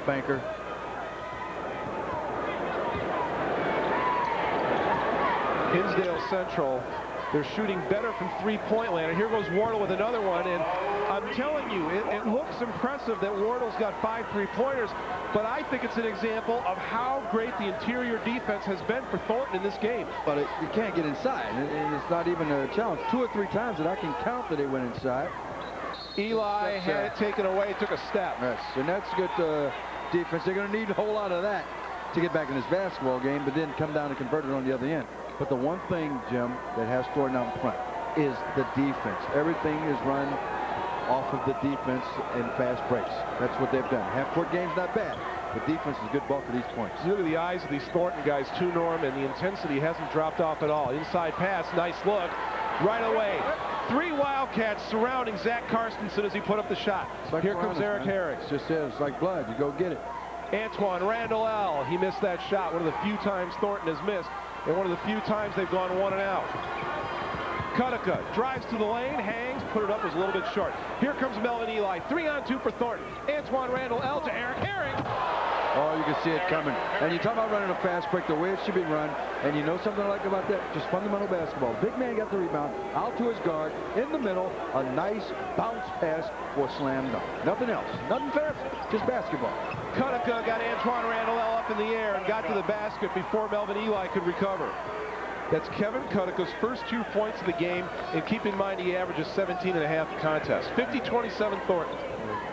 banker. Hinsdale Central, they're shooting better from three-point land. And here goes Wardle with another one. And I'm telling you, it looks impressive that Wardle's got 5 3-pointers. But I think it's an example of how great the interior defense has been for Thornton in this game. But you can't get inside. And it's not even a challenge. 2 or 3 times that I can count that they went inside. Eli had it taken away, took a step. Yes, and that's good defense. They're going to need a whole lot of that to get back in this basketball game, but then come down and convert it on the other end. But the one thing, Jim, that has Thornton out in front is the defense. Everything is run off of the defense and fast breaks. That's what they've done. Half-court game's not bad. The defense is a good bulk of these points. You look at the eyes of these Thornton guys, too, Norm, and the intensity hasn't dropped off at all. Inside pass, nice look. Right away. 3 Wildcats surrounding Zach Karstensen as he put up the shot. Like here comes Eric Herring. It just is like blood. You go get it. Antoine Randall L. He missed that shot. One of the few times Thornton has missed, and one of the few times they've gone 1 and out. Kutica drives to the lane, hangs, put it up, was a little bit short. Here comes Melvin Eli. 3-on-2 for Thornton. Antoine Randall L. to Eric Herring. Oh, you can see it coming. And you talk about running a fast break the way it should be run. And you know something I like about that? Just fundamental basketball. Big man got the rebound, out to his guard, in the middle, a nice bounce pass for a slam dunk. Nothing else. Nothing fancy. Just basketball. Kutica got Antoine Randall L. up in the air and got to the basket before Melvin Eli could recover. That's Kevin Kutica's first 2 points of the game, and keep in mind he averages 17.5 a contest. 50-27 Thornton.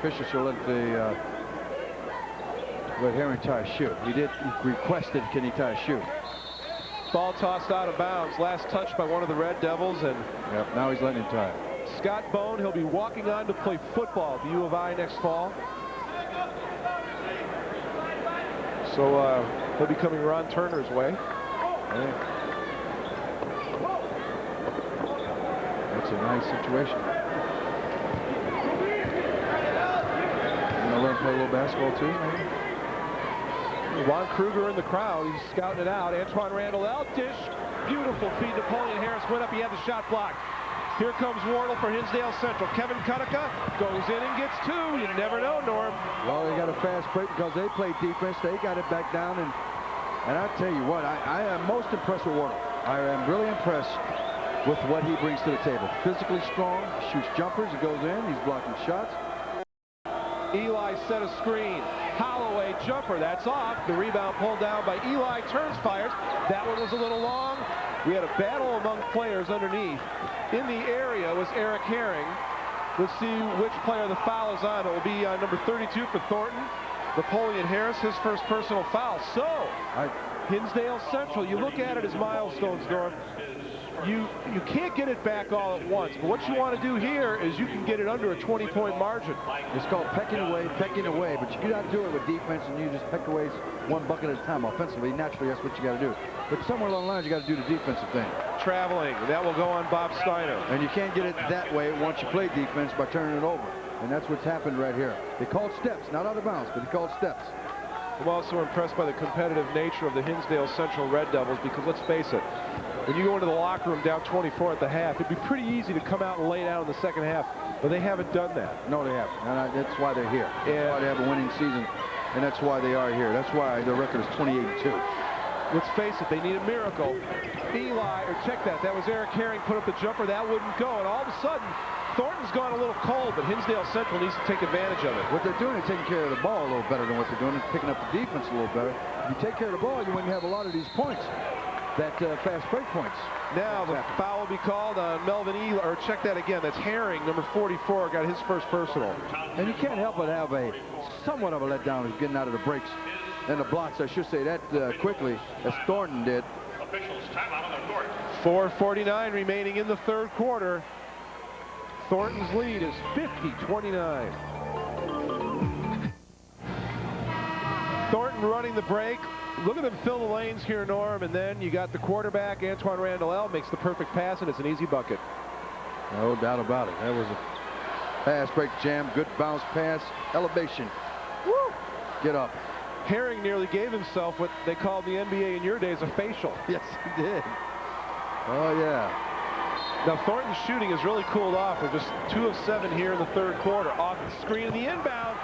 Fisher should let Herring tie a shoe. He requested, can he tie a shoe? Ball tossed out of bounds. Last touch by one of the Red Devils, and yep, now he's letting him tie it. Scott Bone, he'll be walking on to play football at the U of I next fall. So he'll be coming Ron Turner's way. Yeah. That's a nice situation. You want to learn to play a little basketball too, maybe? Juan Kruger in the crowd. He's scouting it out. Antoine Randall out. Dish. Beautiful feed. Napoleon Harris went up. He had the shot blocked. Here comes Wardle for Hinsdale Central. Kevin Kutica goes in and gets two. You never know, Norm. Well, they got a fast break because they played defense. They got it back down. And I tell you what, I am most impressed with Wardle. I am really impressed with what he brings to the table. Physically strong, shoots jumpers, he goes in, he's blocking shots. Eli set a screen. Holloway jumper, that's off. The rebound pulled down by Eli, turns, fires. That one was a little long. We had a battle among players underneath. In the area was Eric Herring. Let's see which player the foul is on. It will be number 32 for Thornton. Napoleon Harris, his first personal foul. So, Hinsdale Central, you look at it as milestones, Norm. You can't get it back all at once, but what you want to do here is you can get it under a 20-point margin. It's called pecking away, but you cannot do it with defense, and you just peck away one bucket at a time offensively. Naturally, that's what you got to do. But somewhere along the lines, you got to do the defensive thing. Traveling, that will go on Bob Steiner. And you can't get it that way once you play defense by turning it over. And that's what's happened right here. They called steps, not out of bounds, but they called steps. I'm also impressed by the competitive nature of the Hinsdale Central Red Devils, because let's face it, when you go into the locker room down 24 at the half, it'd be pretty easy to come out and lay down in the second half, but they haven't done that. No, they haven't. And that's why they're here. That's why they have a winning season, and that's why they are here. That's why their record is 28-2. Let's face it, they need a miracle. Eli, or check that, that was Eric Herring put up the jumper, that wouldn't go, and all of a sudden, Thornton's gone a little cold, but Hinsdale Central needs to take advantage of it. What they're doing is taking care of the ball a little better than what they're doing, and picking up the defense a little better. If you take care of the ball, you wouldn't have a lot of these points, that fast break points. Now the foul will be called on Melvin Eli, or check that again, that's Herring, number 44, got his first personal. And you can't help but have a somewhat of a letdown as getting out of the breaks and the blocks, I should say, that quickly, as Thornton did. Officials timeout on the court. 4:49 remaining in the third quarter. Thornton's lead is 50-29. Thornton running the break. Look at them fill the lanes here, Norm, and then you got the quarterback, Antoine Randall, makes the perfect pass, and it's an easy bucket. No doubt about it. That was a fast break jam, good bounce pass, elevation. Woo! Get up. Herring nearly gave himself what they called the NBA in your days a facial. Yes, he did. Oh, yeah. Now, Thornton's shooting has really cooled off. They're just 2 of 7 here in the third quarter. Off the screen in the inbound.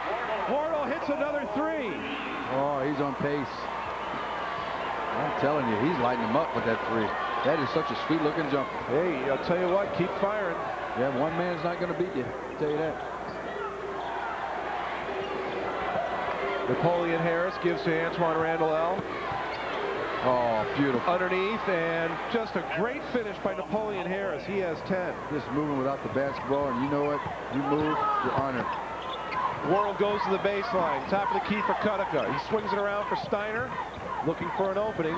Wardle hits another three. Oh, he's on pace. I'm telling you, he's lighting him up with that three. That is such a sweet-looking jumper. Hey, I'll tell you what, keep firing. Yeah, one man's not going to beat you. I'll tell you that. Napoleon Harris gives to Antoine Randall. Oh, beautiful. Underneath, and just a great finish by Napoleon Harris. He has 10. Just moving without the basketball, and you know what? You move, you're honored. Worrell goes to the baseline. Top of the key for Kutica. He swings it around for Steiner. Looking for an opening.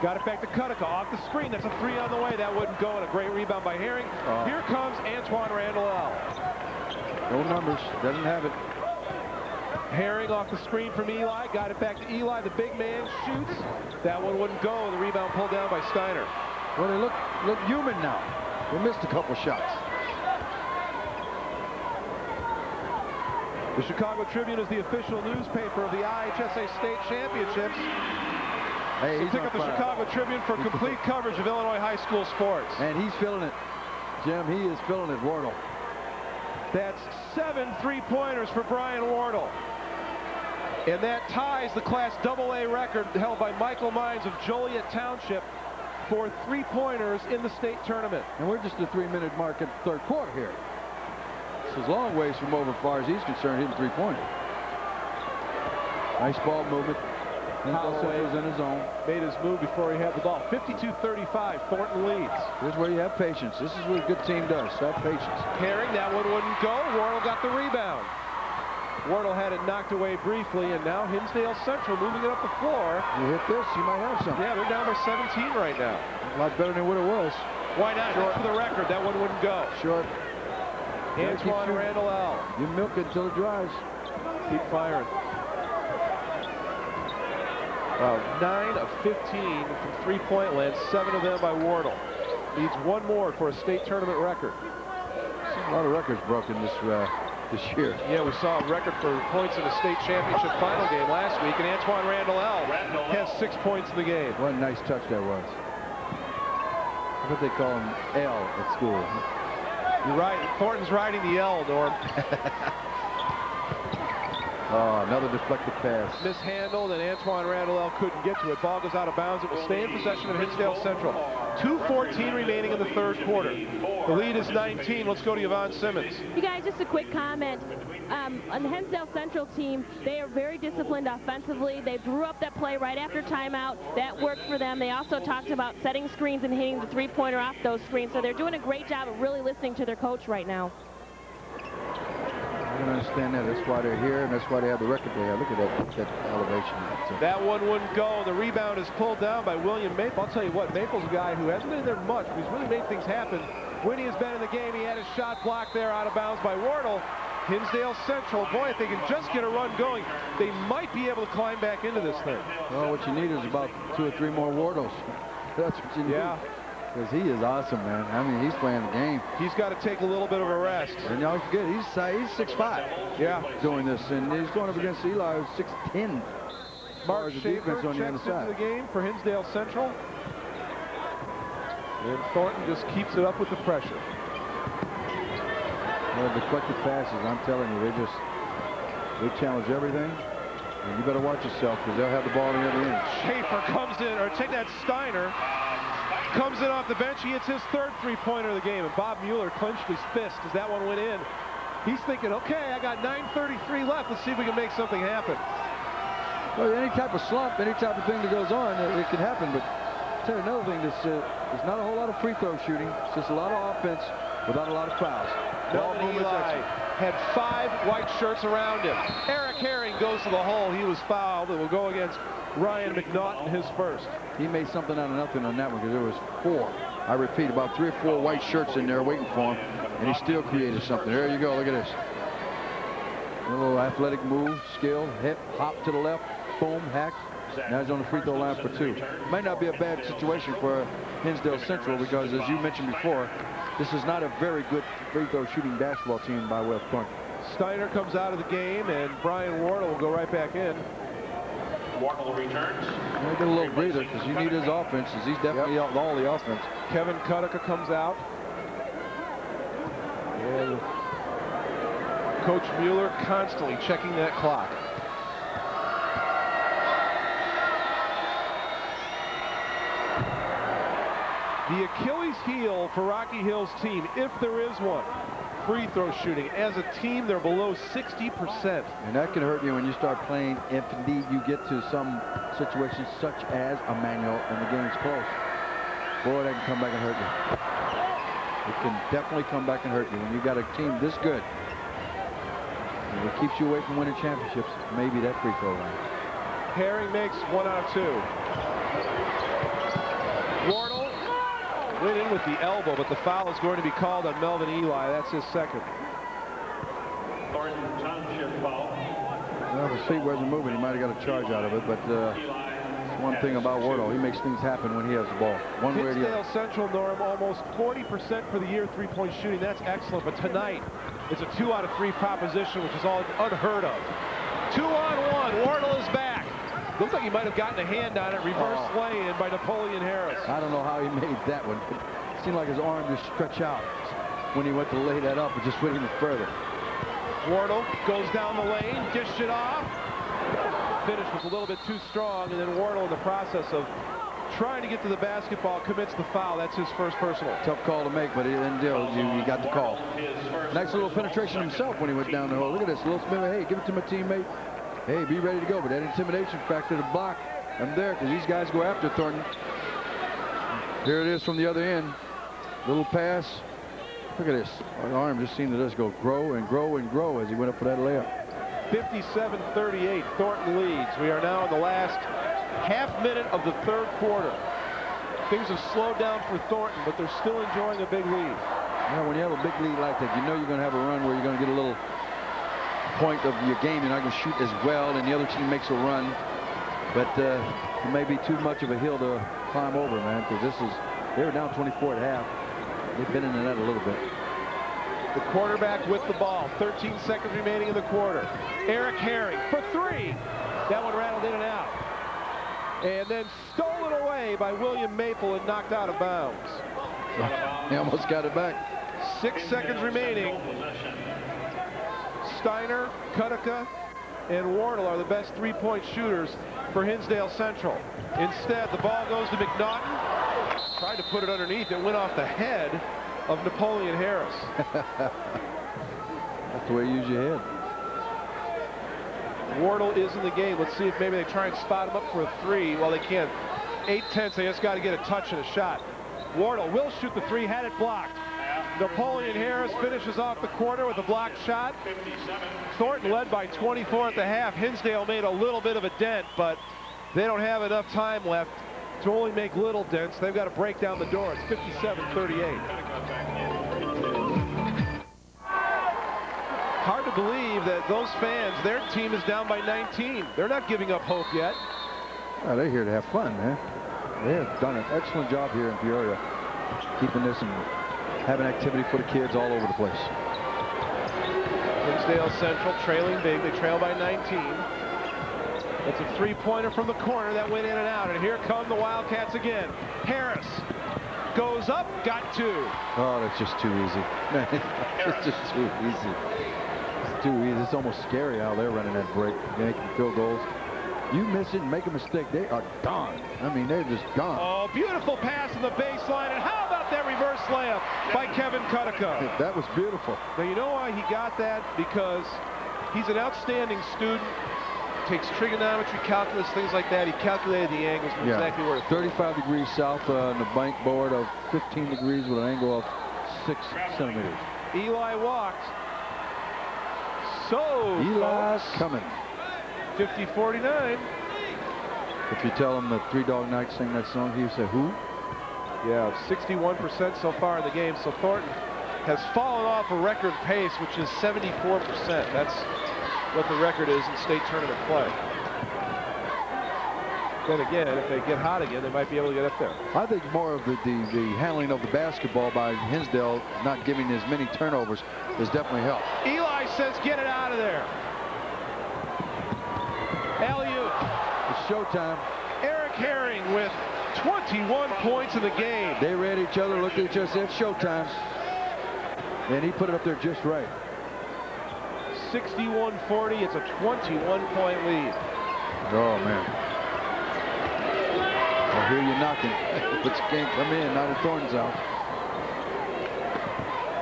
Got it back to Kutica. Off the screen. That's a three on the way. That wouldn't go, and a great rebound by Herring. Here comes Antoine Randall. No numbers. Doesn't have it. Herring off the screen from Eli. Got it back to Eli. The big man shoots. That one wouldn't go. The rebound pulled down by Steiner. Well, they look human now. They missed a couple shots. The Chicago Tribune is the official newspaper of the IHSA State Championships. Hey, so pick up the Chicago Tribune for complete coverage of Illinois high school sports. And he's feeling it. Jim, he is feeling it, Wardle. That's 7 3-pointers for Brian Wardle. And that ties the Class AA record held by Michael Mines of Joliet Township for 3-pointers in the state tournament. And we're just a 3-minute mark at the third quarter here. This is a long ways from over as far as he's concerned, hitting 3-pointers. Nice ball movement. Holloway was in his zone. Made his move before he had the ball. 52-35, Thornton leads. This is where you have patience. This is what a good team does. Have patience. Herring, that one wouldn't go. Wardle got the rebound. Wardle had it knocked away briefly, and now Hinsdale Central moving it up the floor. You hit this, you might have something. Yeah, they're down by 17 right now. A lot better than what it was. Why not? Short. That's for the record. That one wouldn't go. Short. Antoine Randall. You milk it until it dries. Keep firing. 9 of 15 from three-point land, 7 of them by Wardle. Needs one more for a state tournament record. A lot of records broken this this year. Yeah, we saw a record for points in the state championship final game last week, and Antoine Randall L has 6 points in the game. What a nice touch that was. That's what they call him L at school. You're right. Thornton's riding the L, Norm. Oh, another deflected pass. Mishandled, and Antoine Randall L couldn't get to it. Ball goes out of bounds. It will stay in possession of Hinsdale Central. 2:14 remaining in the third quarter. The lead is 19. Let's go to Yvonne Simmons. You guys, just a quick comment. On the Hinsdale Central team, they are very disciplined offensively. They drew up that play right after timeout. That worked for them. They also talked about setting screens and hitting the three-pointer off those screens. So they're doing a great job of really listening to their coach right now. I can understand that. That's why they're here, and that's why they have the record they have. Look at that elevation. That one wouldn't go. The rebound is pulled down by William Maple. I'll tell you what, Maple's a guy who hasn't been there much, but he's really made things happen. When he has been in the game, he had his shot blocked there out of bounds by Wardle. Hinsdale Central, boy, if they can just get a run going, they might be able to climb back into this thing. Well, what you need is about 2 or 3 more Wardles. That's what you need. Yeah. Because he is awesome, man. I mean, he's playing the game. He's got to take a little bit of a rest. And y'all forget, he's 6'5". Yeah. Doing this, and he's going up against Eli, who's 6'10". Mark Schaefer on the checks into the game for Hinsdale Central. And Thornton just keeps it up with the pressure. Well, deflected passes, I'm telling you, they challenge everything. And you better watch yourself, because they'll have the ball in the other end. Schaefer comes in, or take that, Steiner comes in off the bench. He hits his third three-pointer of the game, and Bob Mueller clenched his fist as that one went in. He's thinking, okay, I got 9:33 left. Let's see if we can make something happen. Well, any type of slump, any type of thing that goes on, it can happen. But I'll tell you another thing, there's not a whole lot of free throw shooting. It's just a lot of offense without a lot of fouls. Melvin Eli had 5 white shirts around him. Eric Herring goes to the hole. He was fouled. It will go against Ryan McNaughton, his first. He made something out of nothing on that one, because there was 4. I repeat, about 3 or 4 white shirts in there waiting for him, and he still created something. There you go. Look at this. A little athletic move, skill, hip, hop to the left, boom, hack. Now he's on the free throw line for 2. Might not be a bad situation for Hinsdale Central, because as you mentioned before, this is not a very good free throw shooting basketball team by way of Thornton. Steiner comes out of the game, and Brian Wardle will go right back in. Wardle returns. He'll get a little breather, because you need his offense, because he's definitely all the offense. Kevin Kutica comes out. And Coach Mueller constantly checking that clock. The Achilles heel for Rocky Hill's team, if there is one, free throw shooting. As a team, they're below 60%. And that can hurt you when you start playing, if indeed you get to some situations such as a manual and the game's close. Boy, that can come back and hurt you. It can definitely come back and hurt you when you got a team this good. And it keeps you away from winning championships. Maybe that free throw line. Herring makes 1 out of 2. Wardle went in with the elbow, but the foul is going to be called on Melvin Eli. That's his second. Thornton Township foul. Well, if his feet wasn't moving, he might have got a charge out of it, but it's one thing about Wardle. He makes things happen when he has the ball. One way or the other. Hinsdale Central, Norm, almost 40% for the year three-point shooting. That's excellent, but tonight it's a 2 out of 3 proposition, which is all unheard of. 2-on-1. Wardle is back. Looks like he might have gotten a hand on it. Reverse lay-in by Napoleon Harris. I don't know how he made that one. It seemed like his arm just stretched out when he went to lay that up. It just went even further. Wardle goes down the lane, dished it off. Finish was a little bit too strong, and then Wardle, in the process of trying to get to the basketball, commits the foul. That's his first personal. Tough call to make, but you got the call. Nice little penetration himself when he went down the hole. Look at this. Little Smith, hey, give it to my teammate. Hey, be ready to go. But that intimidation factor to block, I'm there, because these guys go after Thornton. Here it is from the other end. Little pass. Look at this. Our arm just seemed to just go grow and grow and grow as he went up for that layup. 57-38, Thornton leads. We are now in the last half minute of the third quarter. Things have slowed down for Thornton, but they're still enjoying a big lead. Yeah, when you have a big lead like that, you know you're going to have a run where you're going to get a little point of your game. You're not going to shoot as well, and the other team makes a run. But it may be too much of a hill to climb over, man, because they were down 24 at half. They've been in the net a little bit. The quarterback with the ball. 13 seconds remaining in the quarter. Eric Herring for 3. That one rattled in and out. And then stolen away by William Maple and knocked out of bounds. He almost got it back. 6 seconds remaining. Steiner, Kutica, and Wardle are the best three-point shooters for Hinsdale Central. Instead, the ball goes to McNaughton. Tried to put it underneath. It went off the head of Napoleon Harris. That's the way you use your head. Wardle is in the game. Let's see if maybe they try and spot him up for a 3. Well, they can't. 8-10, they just got to get a touch and a shot. Wardle will shoot the 3, had it blocked. Napoleon Harris finishes off the quarter with a blocked shot. Thornton led by 24 at the half. Hinsdale made a little bit of a dent, but they don't have enough time left to only make little dents. They've got to break down the door. It's 57-38. Hard to believe that those fans, their team is down by 19. They're not giving up hope yet. Well, they're here to have fun, man. They have done an excellent job here in Peoria, keeping this and having activity for the kids all over the place. Hinsdale Central trailing big. They trail by 19. It's a three-pointer from the corner that went in and out. And here come the Wildcats again. Harris goes up, got 2. Oh, that's just too easy. It's just too easy. It's too easy. It's almost scary how they're running that break, making field goals. You miss it and make a mistake, they are gone. I mean, they're just gone. Oh, beautiful pass on the baseline. And how about that reverse layup by Kevin Kutica? That was beautiful. Now, you know why he got that? Because he's an outstanding student. Takes trigonometry, calculus, things like that. He calculated the angles and exactly where to 35 degrees south on the bank board of 15 degrees with an angle of 6 centimeters. Eli walked. So Eli's coming. 50-49. If you tell him the Three Dog Night sing that song, he say, who? Yeah, 61% so far in the game. So Thornton has fallen off a record pace, which is 74%. That's what the record is in state tournament play. Then again, if they get hot again, they might be able to get up there. I think more of the handling of the basketball by Hinsdale, not giving as many turnovers, has definitely helped. Eli says, get it out of there. Alley-oop. It's showtime. Eric Herring with 21 points in the game. They read each other, looked at each other, said, showtime. And he put it up there just right. 61-40. It's a 21-point lead. Oh, man. I hear you knocking, but you can't come in. Now the Thornton's out.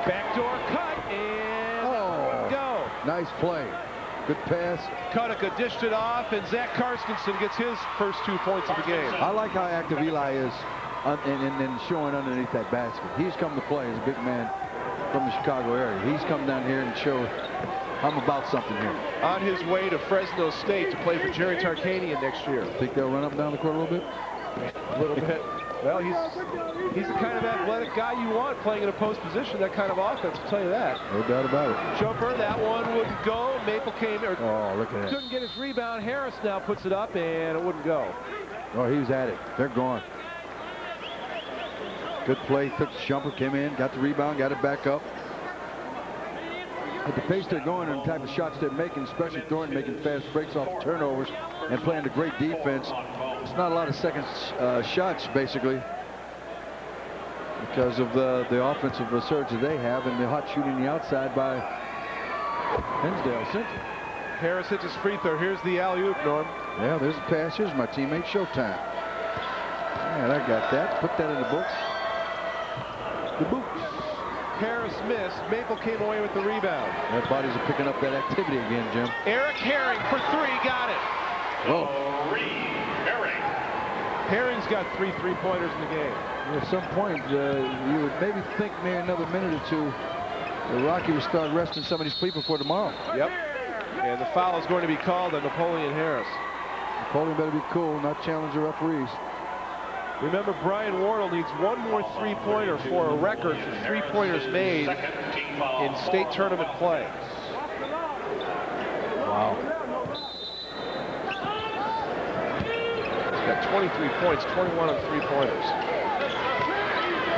Backdoor cut, and go. Nice play. Good pass. Kutica dished it off, and Zach Karstensen gets his first 2 points of the game. I like how active Eli is in showing underneath that basket. He's come to play as a big man from the Chicago area. He's come down here and showed I'm about something here. On his way to Fresno State to play for Jerry Tarkanian next year. Think they'll run up and down the court a little bit? A little bit. Well, he's the kind of athletic guy you want playing in a post position, that kind of offense, I'll tell you that. No doubt about it. Jumper, that one wouldn't go. Maple came, or look at that. couldn't get his rebound. Harris now puts it up, and it wouldn't go. Oh, he was at it. They're gone. Good play. Took the jumper, came in, got the rebound, got it back up. At the pace they're going and the type of shots they're making, especially Thornton making fast breaks off the turnovers and playing the great defense. It's not a lot of second shots, basically, because of the offensive surge that they have and the hot shooting the outside by Hinsdale Central. Harris hits his free throw. Here's the alley-oop, Norm. Yeah, there's a pass. Here's my teammate, Showtime. And I got that. Put that in the books. The boots. Harris missed. Maple came away with the rebound. Their bodies are picking up that activity again, Jim. Eric Herring for 3, got it. Whoa. Herring's got 3 three-pointers in the game. At some point, you would maybe think maybe another minute or two, the Rocky would start resting some of these people for tomorrow. Yep. And the foul is going to be called on Napoleon Harris. Napoleon better be cool, not challenge the referees. Remember, Brian Wardle needs one more three-pointer for a record for three-pointers made in state tournament play. Wow. He's got 23 points, 21 on three-pointers.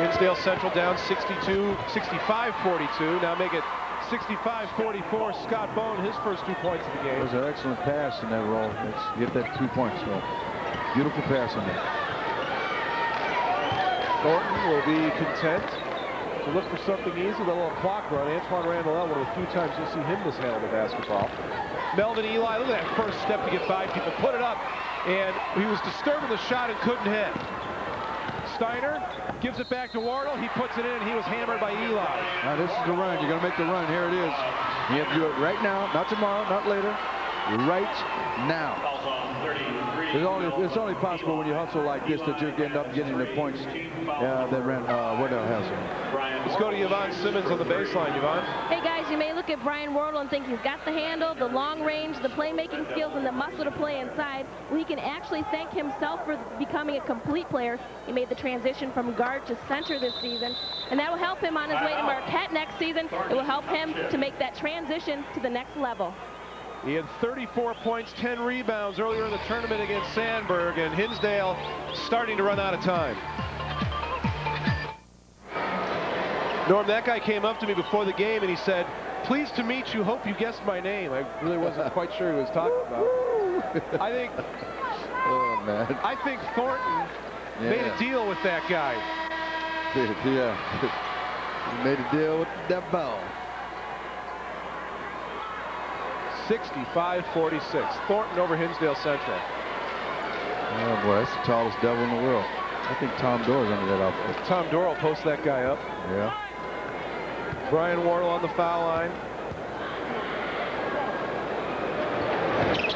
Hinsdale Central down 65-42. Now make it 65-44. Scott Bone, his first 2 points of the game. It was an excellent pass in that roll. Let's get that 2 points, though. Beautiful pass on that. Thornton will be content to look for something easy, the little clock run. Antoine Randall, one of the few times you'll see him mishandle the basketball. Melvin Eli, look at that first step to get by people. Put it up, and he was disturbing the shot and couldn't hit. Steiner gives it back to Wardle. He puts it in. He was hammered by Eli. Now this is the run. You're going to make the run. Here it is. You have to do it right now, not tomorrow, not later. Right now. It's only possible when you hustle like this that you end up getting the points that Wardell has. Let's go to Yvonne Simmons on the baseline. Yvonne. Hey guys, you may look at Brian Wardle and think he's got the handle, the long range, the playmaking skills, and the muscle to play inside. Well, he can actually thank himself for becoming a complete player. He made the transition from guard to center this season, and that will help him on his way to Marquette next season. It will help him to make that transition to the next level. He had 34 points, 10 rebounds earlier in the tournament against Sandburg, and Hinsdale starting to run out of time. Norm, that guy came up to me before the game and he said, "Pleased to meet you, hope you guessed my name." I really wasn't quite sure who he was talking about. I think Thornton made a deal with that guy. Yeah, he made a deal with that ball. 65-46. Thornton over Hinsdale Central. Oh boy, that's the tallest devil in the world. I think Tom Doerr's under that outfit. Tom Doerr will post that guy up. Yeah. Brian Wardle on the foul line.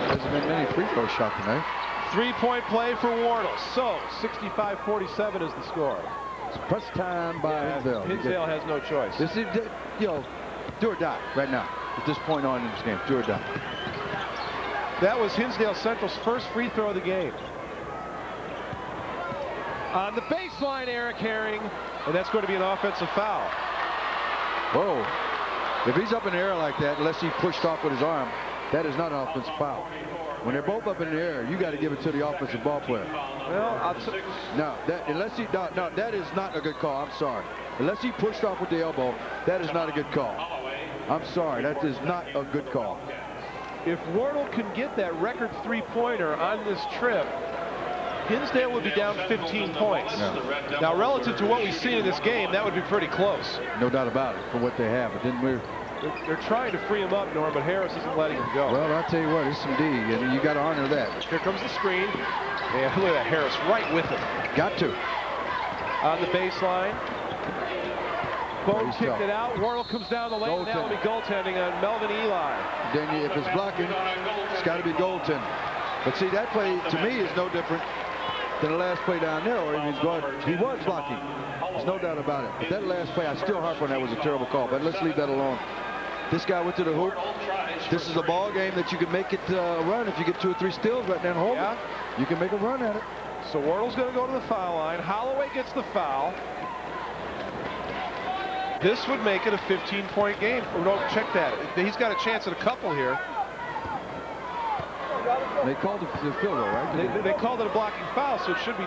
Hasn't been many free throw shot tonight. 3-point play for Wardle. So 65-47 is the score. It's press time by Hinsdale. Hinsdale has no choice. This is, do or die right now. At this point on in this game, do or die. That was Hinsdale Central's first free throw of the game. On the baseline, Eric Herring, and that's going to be an offensive foul. Whoa. If he's up in the air like that, unless he pushed off with his arm, that is not an offensive foul. When they're both up in the air, you got to give it to the offensive ball player. Well, that is not a good call. I'm sorry. Unless he pushed off with the elbow, that is not a good call. I'm sorry, that is not a good call. If Wardle can get that record three-pointer on this trip, Hinsdale would be down 15 points. Yeah. Now, relative to what we've seen in this game, that would be pretty close. No doubt about it, for what they have. But then they're trying to free him up, Norm, but Harris isn't letting him go. Well, I'll tell you what, it's some D, and you got to honor that. Here comes the screen. And look at that, Harris right with him. Got to. On the baseline. Bone kicked it out. Wardle comes down the lane. That will be goaltending on Melvin Eli. Then if it's blocking, it's got to be goaltending. But see, that play to me is no different than the last play down there. Or he was blocking. There's no doubt about it. But that last play, I still harp on that was a terrible call. But let's leave that alone. This guy went to the hoop. This is a ball game that you can make it run. If you get 2 or 3 steals right now and hold it, you can make a run at it. So Wardle's going to go to the foul line. Holloway gets the foul. This would make it a 15-point game. Oh, no, check that. He's got a chance at a couple here. They called it the field goal, right? They called it a blocking foul, so it should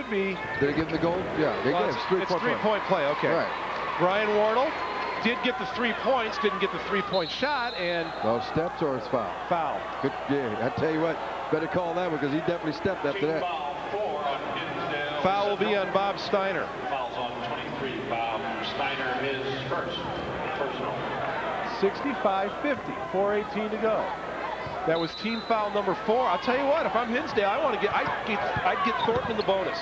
be. Did they give him the goal? Yeah, they gave it. It's 3-point play. Okay. Right. Brian Wardle did get the 3 points, didn't get the 3-point shot, and well, steps or it's foul. Foul. Good. Yeah, I tell you what, better call that one because he definitely stepped after that. Foul will be on Bob Steiner. Fouls on 23. Bob Steiner, his first personal. 65-50. 4:18 to go. That was team foul number 4. I'll tell you what, if I'm Hinsdale, I'd get Thornton in the bonus.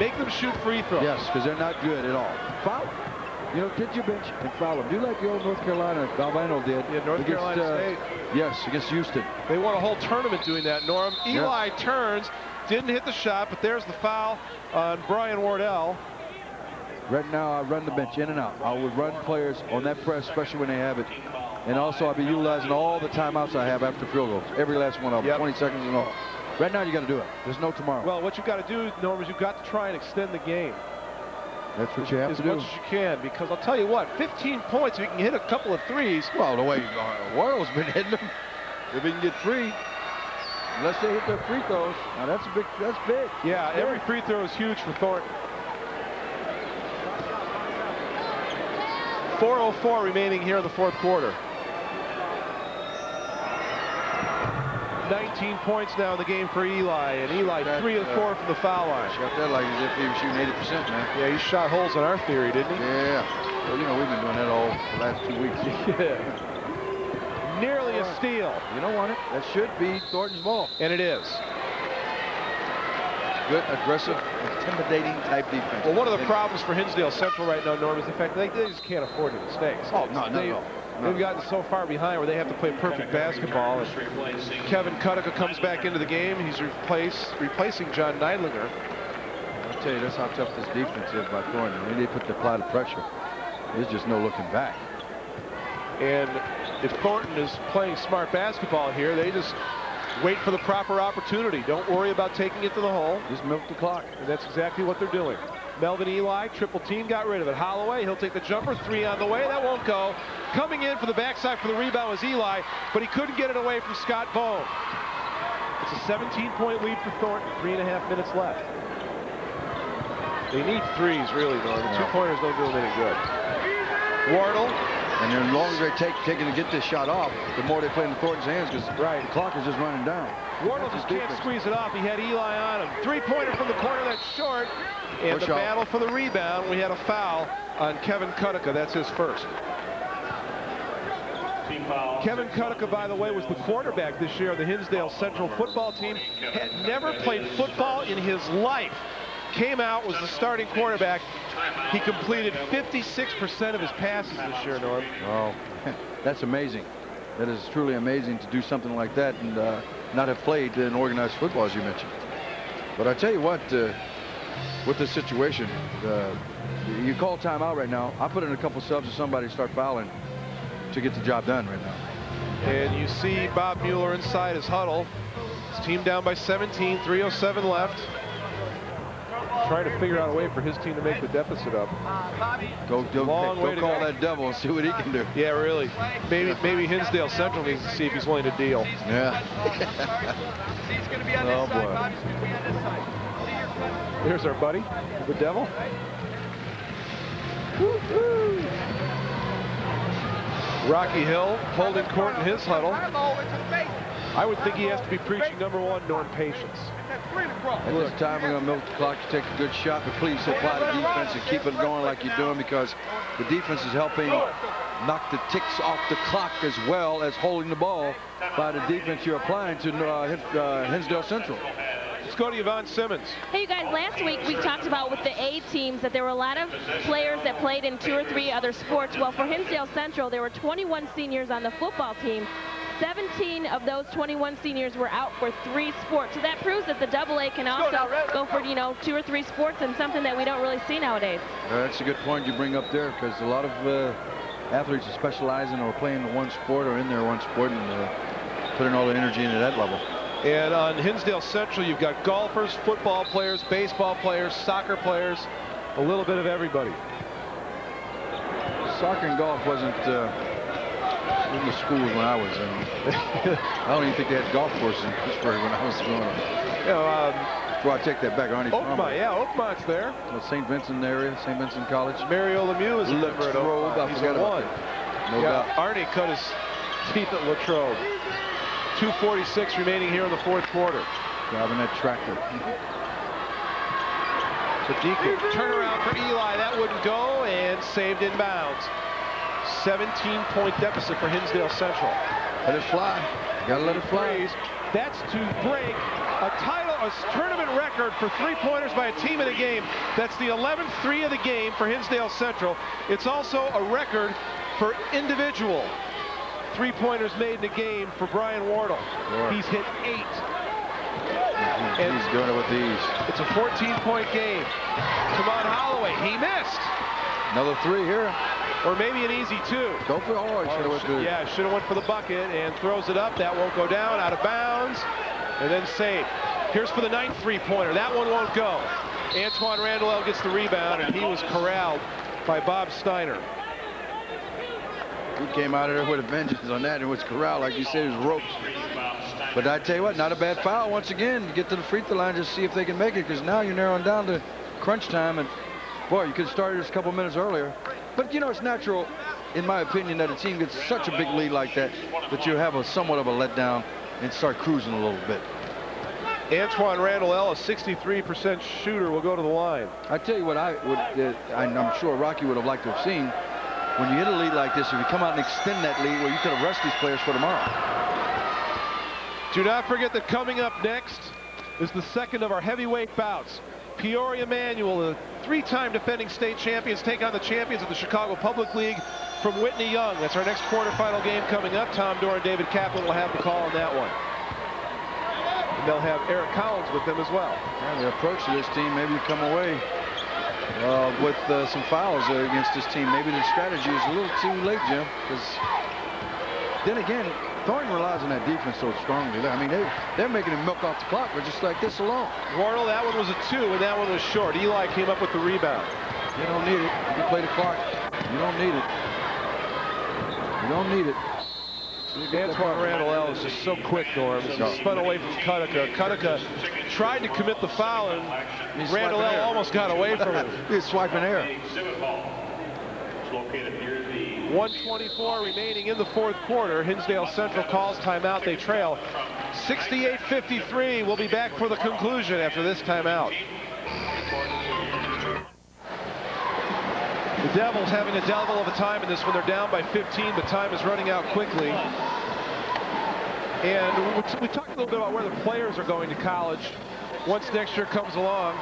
Make them shoot free throws. Yes, because they're not good at all. Foul them. You know, get your bench and foul them. Do like the old North Carolina Albano did. Yeah, North Carolina State. Yes, against Houston. They won a whole tournament doing that, Norm. Eli turns, didn't hit the shot, but there's the foul on Brian Wardell. Right now, I run the bench in and out. I would run players on that press, especially when they have it. And also, I'll be utilizing all the timeouts I have after field goals. Every last one of them, 20 seconds and all. Right now, you got to do it. There's no tomorrow. Well, what you've got to do, Norm, is you've got to try and extend the game. That's what you have to do. As much as you can, because I'll tell you what, 15 points, if you can hit a couple of threes. Well, the way Wardle's been hitting them, if he can get free, unless they hit their free throws, now that's big. Yeah, every free throw is huge for Thornton. 4:04 remaining here in the fourth quarter. 19 points now in the game for Eli, and Eli 3 of 4 from the foul line. Shot that like as if he was shooting 80%, man. Yeah, he shot holes in our theory, didn't he? Yeah. Well, you know, we've been doing that all the last 2 weeks. Yeah. Nearly a steal. You don't want it. That should be Thornton's ball. And it is. Good, aggressive, intimidating type defense. Well, one of the problems for Hinsdale Central right now, Norm, is the fact that they just can't afford any mistakes. Oh, no. They've gotten so far behind where they have to play perfect basketball. And Kevin Kutica comes back into the game. He's replacing John Neidlinger. I'll tell you, that's how tough this defense is by Thornton. When they put the apply the pressure, there's just no looking back. And if Thornton is playing smart basketball here, they just wait for the proper opportunity. Don't worry about taking it to the hole. Just milk the clock. And that's exactly what they're doing. Melvin Eli, triple team, got rid of it. Holloway, he'll take the jumper, 3 on the way. That won't go. Coming in for the backside for the rebound was Eli, but he couldn't get it away from Scott Bone. It's a 17-point lead for Thornton, 3.5 minutes left. They need threes, really, though. The two-pointers don't do them any good. Wardle. And the longer they taking to get this shot off, the more they play in Thornton's hands because the clock is just running down. Wardle just can't squeeze it off. He had Eli on him. Three-pointer from the corner, that's short. And the battle for the rebound, we had a foul on Kevin Kutica. That's his first. Kevin Kutica, by the way, was the quarterback this year of the Hinsdale Central football team. Had never played football in his life. Came out, was the starting quarterback. He completed 56% of his passes this year, Norm. Oh, that's amazing. That is truly amazing to do something like that and not have played in organized football, as you mentioned. But I tell you what, with this situation, you call timeout right now. I put in a couple subs and somebody start fouling to get the job done right now. And you see Bob Mueller inside his huddle. His team down by 17, 3:07 left. Trying to figure out a way for his team to make the deficit up. Go call that devil and see what he can do. Yeah, really. Maybe Hinsdale Central needs to see if he's willing to deal. Yeah. Oh, boy. There's our buddy, the devil. Rocky Hill holding court in his huddle. I would think he has to be preaching #1, Norm, patience. At this time, we're going to milk the clock to take a good shot, but please apply the defense and keep it going like you're doing because the defense is helping knock the ticks off the clock as well as holding the ball by the defense you're applying to Hinsdale Central. Let's go to Yvonne Simmons. Hey, you guys, last week we talked about with the A teams that there were a lot of players that played in 2 or 3 other sports. Well, for Hinsdale Central, there were 21 seniors on the football team. 17 of those 21 seniors were out for 3 sports. So that proves that the AA can also go for, 2 or 3 sports and something that we don't really see nowadays. That's a good point you bring up there because a lot of athletes are specializing or playing in one sport or in their one sport and putting all the energy into that level. And on Hinsdale Central, you've got golfers, football players, baseball players, soccer players, a little bit of everybody. Soccer and golf wasn't in the schools when I was in. I don't even think they had golf courses in Pittsburgh when I was growing up. Before I take that back, Arnie. Oakmont's there. St. Vincent area, St. Vincent College. Mario Lemieux is a member at Oakmont. I forgot about that. No doubt. Arnie cut his teeth at Latrobe. 2:46 remaining here in the fourth quarter. Driving that tractor. Sadiq, turnaround for Eli. That wouldn't go and saved in bounds. 17-point deficit for Hinsdale Central. Let it fly. Gotta let it fly. That's to break a tournament record for 3-pointers by a team in a game. That's the 11th 3 of the game for Hinsdale Central. It's also a record for individual 3-pointers made in a game for Brian Wardle. Sure. He's hit 8. And he's doing it with these. It's a 14-point game. Kamon Holloway, he missed. Another 3 here. Or maybe an easy 2. Go for should have went for the bucket and throws it up. That won't go down, out of bounds, and then saved. Here's for the 9th 3-pointer. That one won't go. Antoine Randall gets the rebound, and he was corralled by Bob Steiner. He came out of there with a vengeance on that and was corralled, like you said, it was ropes. But I tell you what, not a bad foul once again to get to the free throw line, just see if they can make it, because now you're narrowing down to crunch time. And boy, you could have started this a couple minutes earlier. But, you know, it's natural, in my opinion, that a team gets such a big lead like that, that you have a somewhat of a letdown and start cruising a little bit. Antoine Randall, a 63% shooter, will go to the line. I tell you what, I'm sure Rocky would have liked to have seen, when you hit a lead like this, if you come out and extend that lead, well, you could have rested these players for tomorrow. Do not forget that coming up next is the second of our heavyweight bouts. Peoria Manual, the three-time defending state champions, take on the champions of the Chicago Public League from Whitney Young. That's our next quarterfinal game coming up. Tom Dorr and David Kaplan will have the call on that one. And they'll have Eric Collins with them as well. Yeah, the approach to this team, maybe you come away with some fouls against this team. Maybe the strategy is a little too late, Jim, because then again, Thornton relies on that defense so strongly. I mean, they're making him milk off the clock, but just like this alone. Wardle, that one was a 2, and that one was short. Eli came up with the rebound. You don't need it. You play the clock. You don't need it. You don't need it. Antoine Randall is just so quick, Norm. He spun away from Kutica. Kutica tried to commit the foul, and Randall almost got away from him. He's swiping air. 1:24 remaining in the fourth quarter. Hinsdale Central calls timeout. They trail 68-53. We'll be back for the conclusion after this timeout. The Devils having a devil of a time in this one. They're down by 15, but time is running out quickly. And we talked a little bit about where the players are going to college once next year comes along.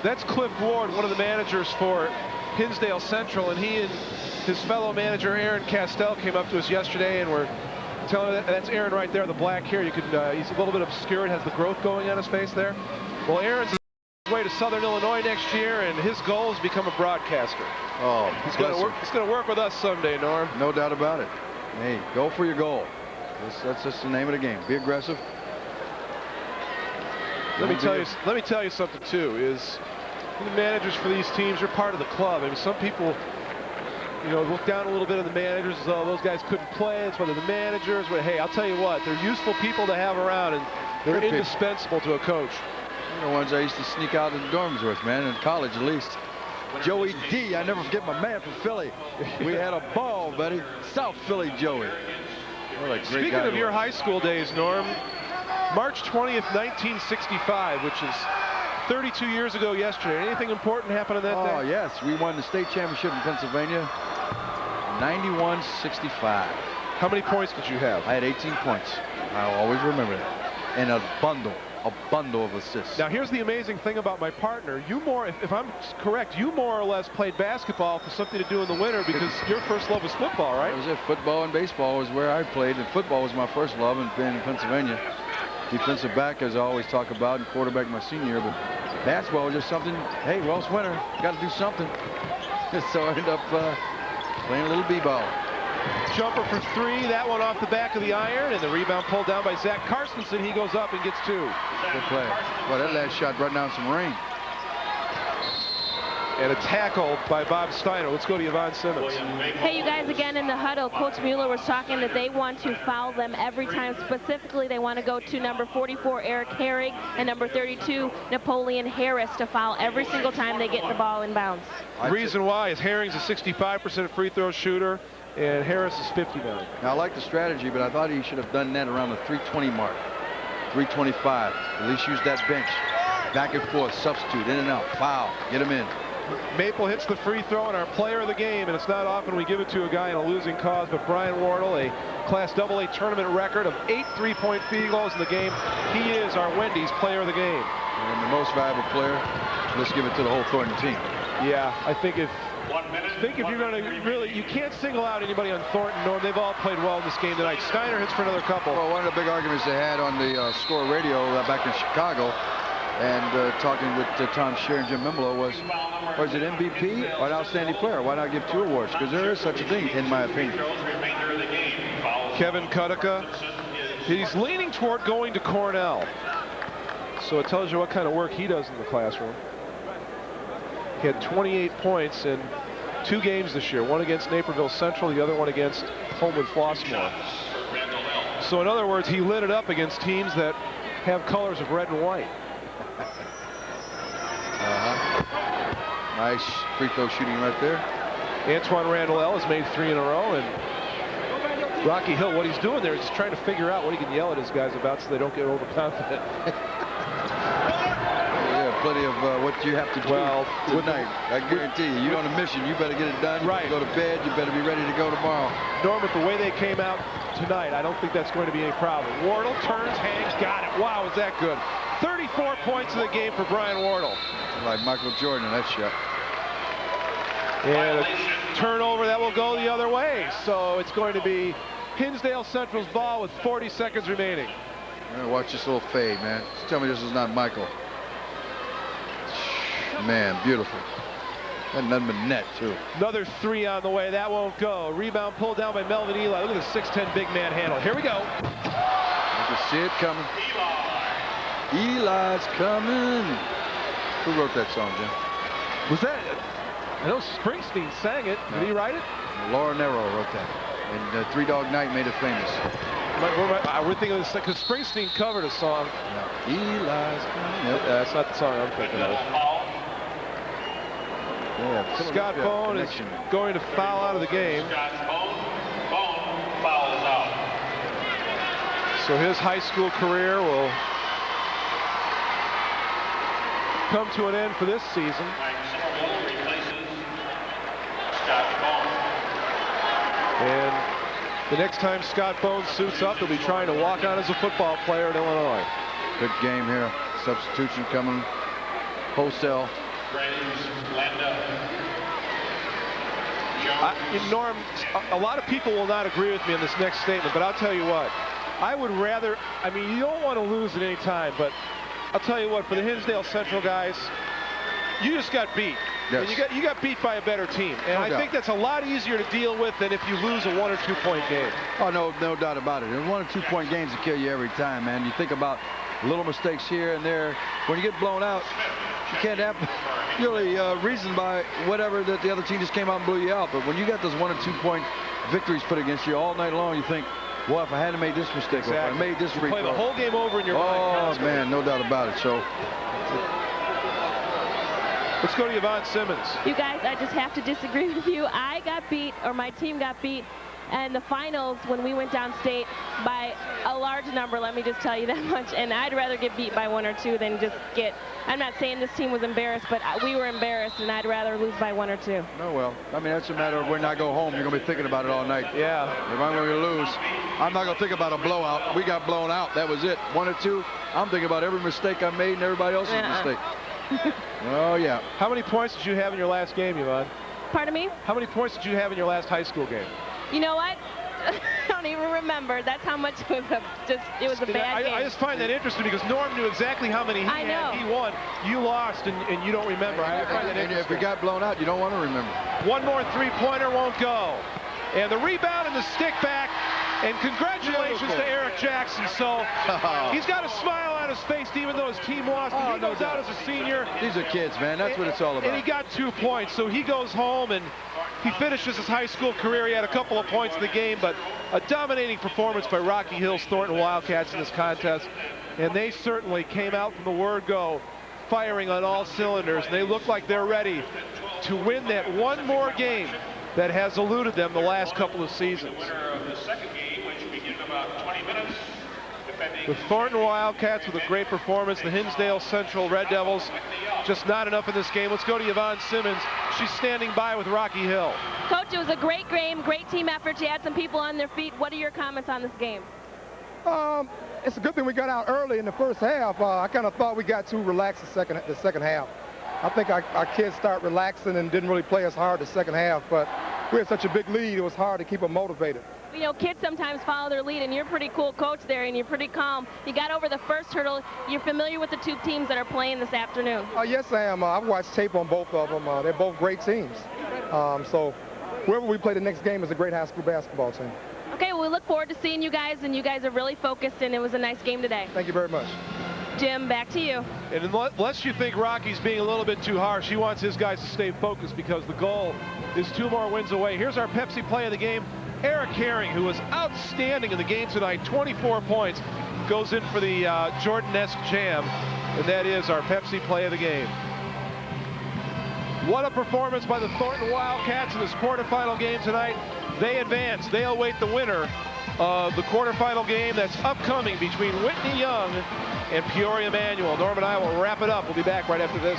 That's Cliff Ward, one of the managers for Hinsdale Central, and he and his fellow manager Aaron Castell came up to us yesterday and were telling us that's Aaron right there, the black hair. You could he's a little bit obscured, has the growth going on his face there. Well, Aaron's on his way to Southern Illinois next year, and his goal is to become a broadcaster. Oh, he's going to work with us someday, Norm. No doubt about it. Hey, go for your goal. That's just the name of the game. Be aggressive. Let me tell you something too. Is the managers for these teams are part of the club. I mean, some people, you know, look down a little bit on the managers as though those guys couldn't play. It's whether the managers. But hey, I'll tell you what, they're useful people to have around, and they're indispensable to a coach. They're the ones I used to sneak out in the dorms with, man, in college at least. Joey D, I never forget my man from Philly. We had a ball, buddy. South Philly Joey. What a great Speaking guy of your high school days, Norm, March 20th, 1965, which is 32 years ago yesterday. Anything important happened on that day? Oh, yes. We won the state championship in Pennsylvania, 91-65. How many points did you have? I had 18 points. I'll always remember that. And a bundle of assists. Now, here's the amazing thing about my partner. You if I'm correct, you more or less played basketball for something to do in the winter because your first love was football, right? That was it. Football and baseball was where I played, and football was my first love, and being in Pennsylvania. Defensive back, as I always talk about, and quarterback my senior year, but basketball was just something, hey, well, it's winter, got to do something. So I ended up playing a little b-ball. Jumper for 3, that one off the back of the iron, and the rebound pulled down by Zach Carstensen. He goes up and gets 2. Good play. Well, that last shot brought down some rain. And a tackle by Bob Steiner. Let's go to Yvonne Simmons. Hey, you guys, again in the huddle, Coach Mueller was talking that they want to foul them every time. Specifically, they want to go to number 44, Eric Herring, and number 32, Napoleon Harris, to foul every single time they get the ball in bounds. The reason why is Herring's a 65% free throw shooter, and Harris is 59. Now, I like the strategy, but I thought he should have done that around the 320 mark. 325. At least use that bench. Back and forth, substitute, in and out, foul, get him in. Maple hits the free throw, and our player of the game, and it's not often we give it to a guy in a losing cause, but Brian Wardle, a Class AA tournament record of 8 3-point field goals in the game. He is our Wendy's player of the game. And the most valuable player, let's give it to the whole Thornton team. Yeah, I think if you're going to really, you can't single out anybody on Thornton, Norm. They've all played well in this game tonight. Steiner hits for another couple. Well, one of the big arguments they had on the score radio back in Chicago, and talking with Tom Scheer and Jim Mimolo was it MVP or an outstanding player? Why not give 2 awards? Because there is such a thing, in my opinion. Kevin Kutica, he's leaning toward going to Cornell. So it tells you what kind of work he does in the classroom. He had 28 points in 2 games this year, one against Naperville Central, the other one against Homewood Flossmoor. So in other words, he lit it up against teams that have colors of red and white. Nice free throw shooting right there. Antoine Randall has made 3 in a row, and Rocky Hill, what he's doing there is trying to figure out what he can yell at his guys about so they don't get overconfident. Yeah, plenty of what you have to do tonight. I guarantee you, you're on a mission. You better get it done. Right. You go to bed. You better be ready to go tomorrow. Norm, with the way they came out tonight, I don't think that's going to be any problem. Wardle turns, hangs, got it. Wow, was that good. 34 points in the game for Brian Wardle. Like Michael Jordan in that shot. And a turnover that will go the other way. So it's going to be Hinsdale Central's ball with 40 seconds remaining. Watch this little fade, man. Just tell me this is not Michael. Man, beautiful. And nothing but net, too. Another 3 on the way. That won't go. Rebound pulled down by Melvin Eli. Look at the 6'10" big man handle. Here we go. You can see it coming. Eli's coming. Who wrote that song, Jim? Was that? I know Springsteen sang it. Did he write it? Laura Nero wrote that. And Three Dog Night made it famous. We're thinking of this because Springsteen covered a song. No. Eli's coming. Yep. That's not the song I'm thinking of. Yeah, Scott Bone is going to foul out of the game. Bone fouls out. So his high school career will come to an end for this season. And the next time Scott Bone suits up, he'll be trying to walk on as a football player in Illinois. Good game here. Substitution coming. Hinsdale. Norm, a lot of people will not agree with me on this next statement, but I'll tell you what. I would rather, I mean, you don't want to lose at any time, but I'll tell you what, for the Hinsdale Central guys, you just got beat. Yes. And you got beat by a better team. And I think that's a lot easier to deal with than if you lose a 1 or 2 point game. Oh, no doubt about it. And 1 or 2 point games will kill you every time, man. You think about little mistakes here and there. When you get blown out, you can't have really reason by whatever that the other team just came out and blew you out. But when you got those 1 or 2 point victories put against you all night long, you think, well, if I hadn't made this mistake, or if I made this free throw. Play the whole game over in your mind. Oh, man, no doubt about it. So let's go to Yvonne Simmons. You guys, I just have to disagree with you. I got beat, or my team got beat, and the finals when we went downstate by a large number, let me just tell you that much. And I'd rather get beat by 1 or 2 than just get, I'm not saying this team was embarrassed, but we were embarrassed, and I'd rather lose by 1 or 2. Oh, well, I mean, that's a matter of when I go home, you're going to be thinking about it all night. Yeah. If I'm going to lose, I'm not going to think about a blowout. We got blown out. That was it. 1 or 2. I'm thinking about every mistake I made and everybody else's mistake. Oh, yeah. How many points did you have in your last game, Yvonne? Pardon me? How many points did you have in your last high school game? You know what? I don't even remember. That's how much it was a bad game. I just find that interesting because Norm knew exactly how many he had. He won. You lost, and you don't remember. I find that interesting. And if we got blown out, you don't want to remember. 1 more three-pointer won't go. And the rebound and the stick back. And congratulations to Eric Jackson. So he's got a smile on his face even though his team lost. And he goes out as a senior. These are kids, man. That's what it's all about. And he got 2 points. So he goes home and he finishes his high school career. He had a couple of points in the game, but a dominating performance by Rocky Hill's Thornton Wildcats in this contest. And they certainly came out from the word go, firing on all cylinders. And they look like they're ready to win that 1 more game that has eluded them the last couple of seasons. The Thornton Wildcats with a great performance. The Hinsdale Central Red Devils just not enough in this game. Let's go to Yvonne Simmons. She's standing by with Rocky Hill. Coach, it was a great game, great team effort. You had some people on their feet. What are your comments on this game? It's a good thing we got out early in the first half. I kind of thought we got too relaxed the second half. I think our kids start relaxing and didn't really play as hard the second half, but we had such a big lead, it was hard to keep them motivated. You know, kids sometimes follow their lead, and you're a pretty cool coach there, and you're pretty calm. You got over the first hurdle. You're familiar with the 2 teams that are playing this afternoon. Yes, I am. I've watched tape on both of them. They're both great teams. So whoever we play the next game is a great high school basketball team. Okay, well, we look forward to seeing you guys, and you guys are really focused, and it was a nice game today. Thank you very much. Jim, back to you. And unless you think Rocky's being a little bit too harsh, he wants his guys to stay focused because the goal is 2 more wins away. Here's our Pepsi play of the game. Eric Herring, who was outstanding in the game tonight, 24 points, goes in for the Jordan-esque jam, and that is our Pepsi play of the game. What a performance by the Thornton Wildcats in this quarterfinal game tonight. They advance. They await the winner of the quarterfinal game that's upcoming between Whitney Young and Peoria Manual. Norm and I will wrap it up. We'll be back right after this.